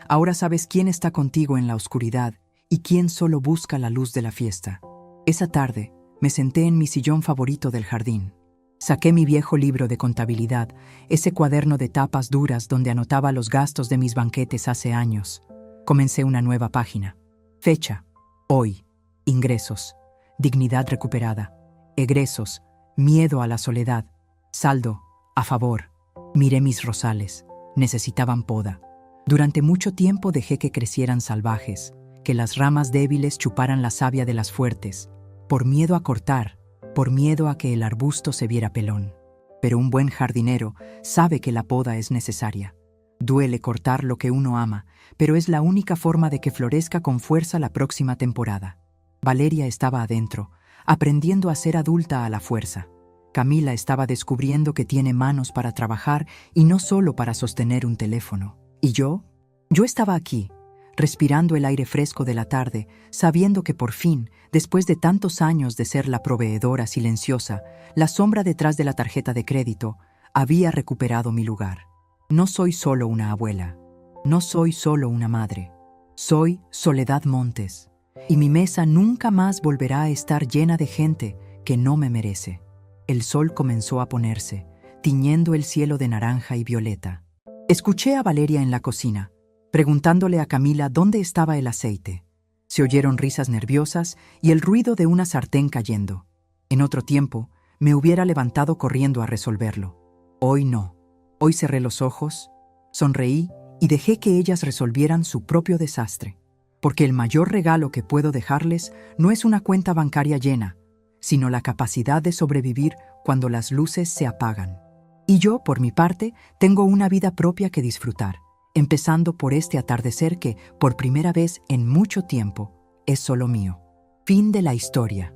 Ahora sabes quién está contigo en la oscuridad y quién solo busca la luz de la fiesta». Esa tarde, me senté en mi sillón favorito del jardín. Saqué mi viejo libro de contabilidad, ese cuaderno de tapas duras donde anotaba los gastos de mis banquetes hace años. Comencé una nueva página. Fecha: hoy. Ingresos: dignidad recuperada. Egresos: miedo a la soledad. Saldo: a favor. Miré mis rosales. Necesitaban poda. Durante mucho tiempo dejé que crecieran salvajes, que las ramas débiles chuparan la savia de las fuertes, por miedo a cortar, por miedo a que el arbusto se viera pelón. Pero un buen jardinero sabe que la poda es necesaria. Duele cortar lo que uno ama, pero es la única forma de que florezca con fuerza la próxima temporada. Valeria estaba adentro, aprendiendo a ser adulta a la fuerza. Camila estaba descubriendo que tiene manos para trabajar y no solo para sostener un teléfono. ¿Y yo? Yo estaba aquí, respirando el aire fresco de la tarde, sabiendo que por fin, después de tantos años de ser la proveedora silenciosa, la sombra detrás de la tarjeta de crédito, había recuperado mi lugar. No soy solo una abuela, no soy solo una madre, soy Soledad Montes, y mi mesa nunca más volverá a estar llena de gente que no me merece. El sol comenzó a ponerse, tiñendo el cielo de naranja y violeta. Escuché a Valeria en la cocina, preguntándole a Camila dónde estaba el aceite. Se oyeron risas nerviosas y el ruido de una sartén cayendo. En otro tiempo, me hubiera levantado corriendo a resolverlo. Hoy no. Hoy cerré los ojos, sonreí y dejé que ellas resolvieran su propio desastre. Porque el mayor regalo que puedo dejarles no es una cuenta bancaria llena, sino la capacidad de sobrevivir cuando las luces se apagan. Y yo, por mi parte, tengo una vida propia que disfrutar, empezando por este atardecer que, por primera vez en mucho tiempo, es solo mío. Fin de la historia.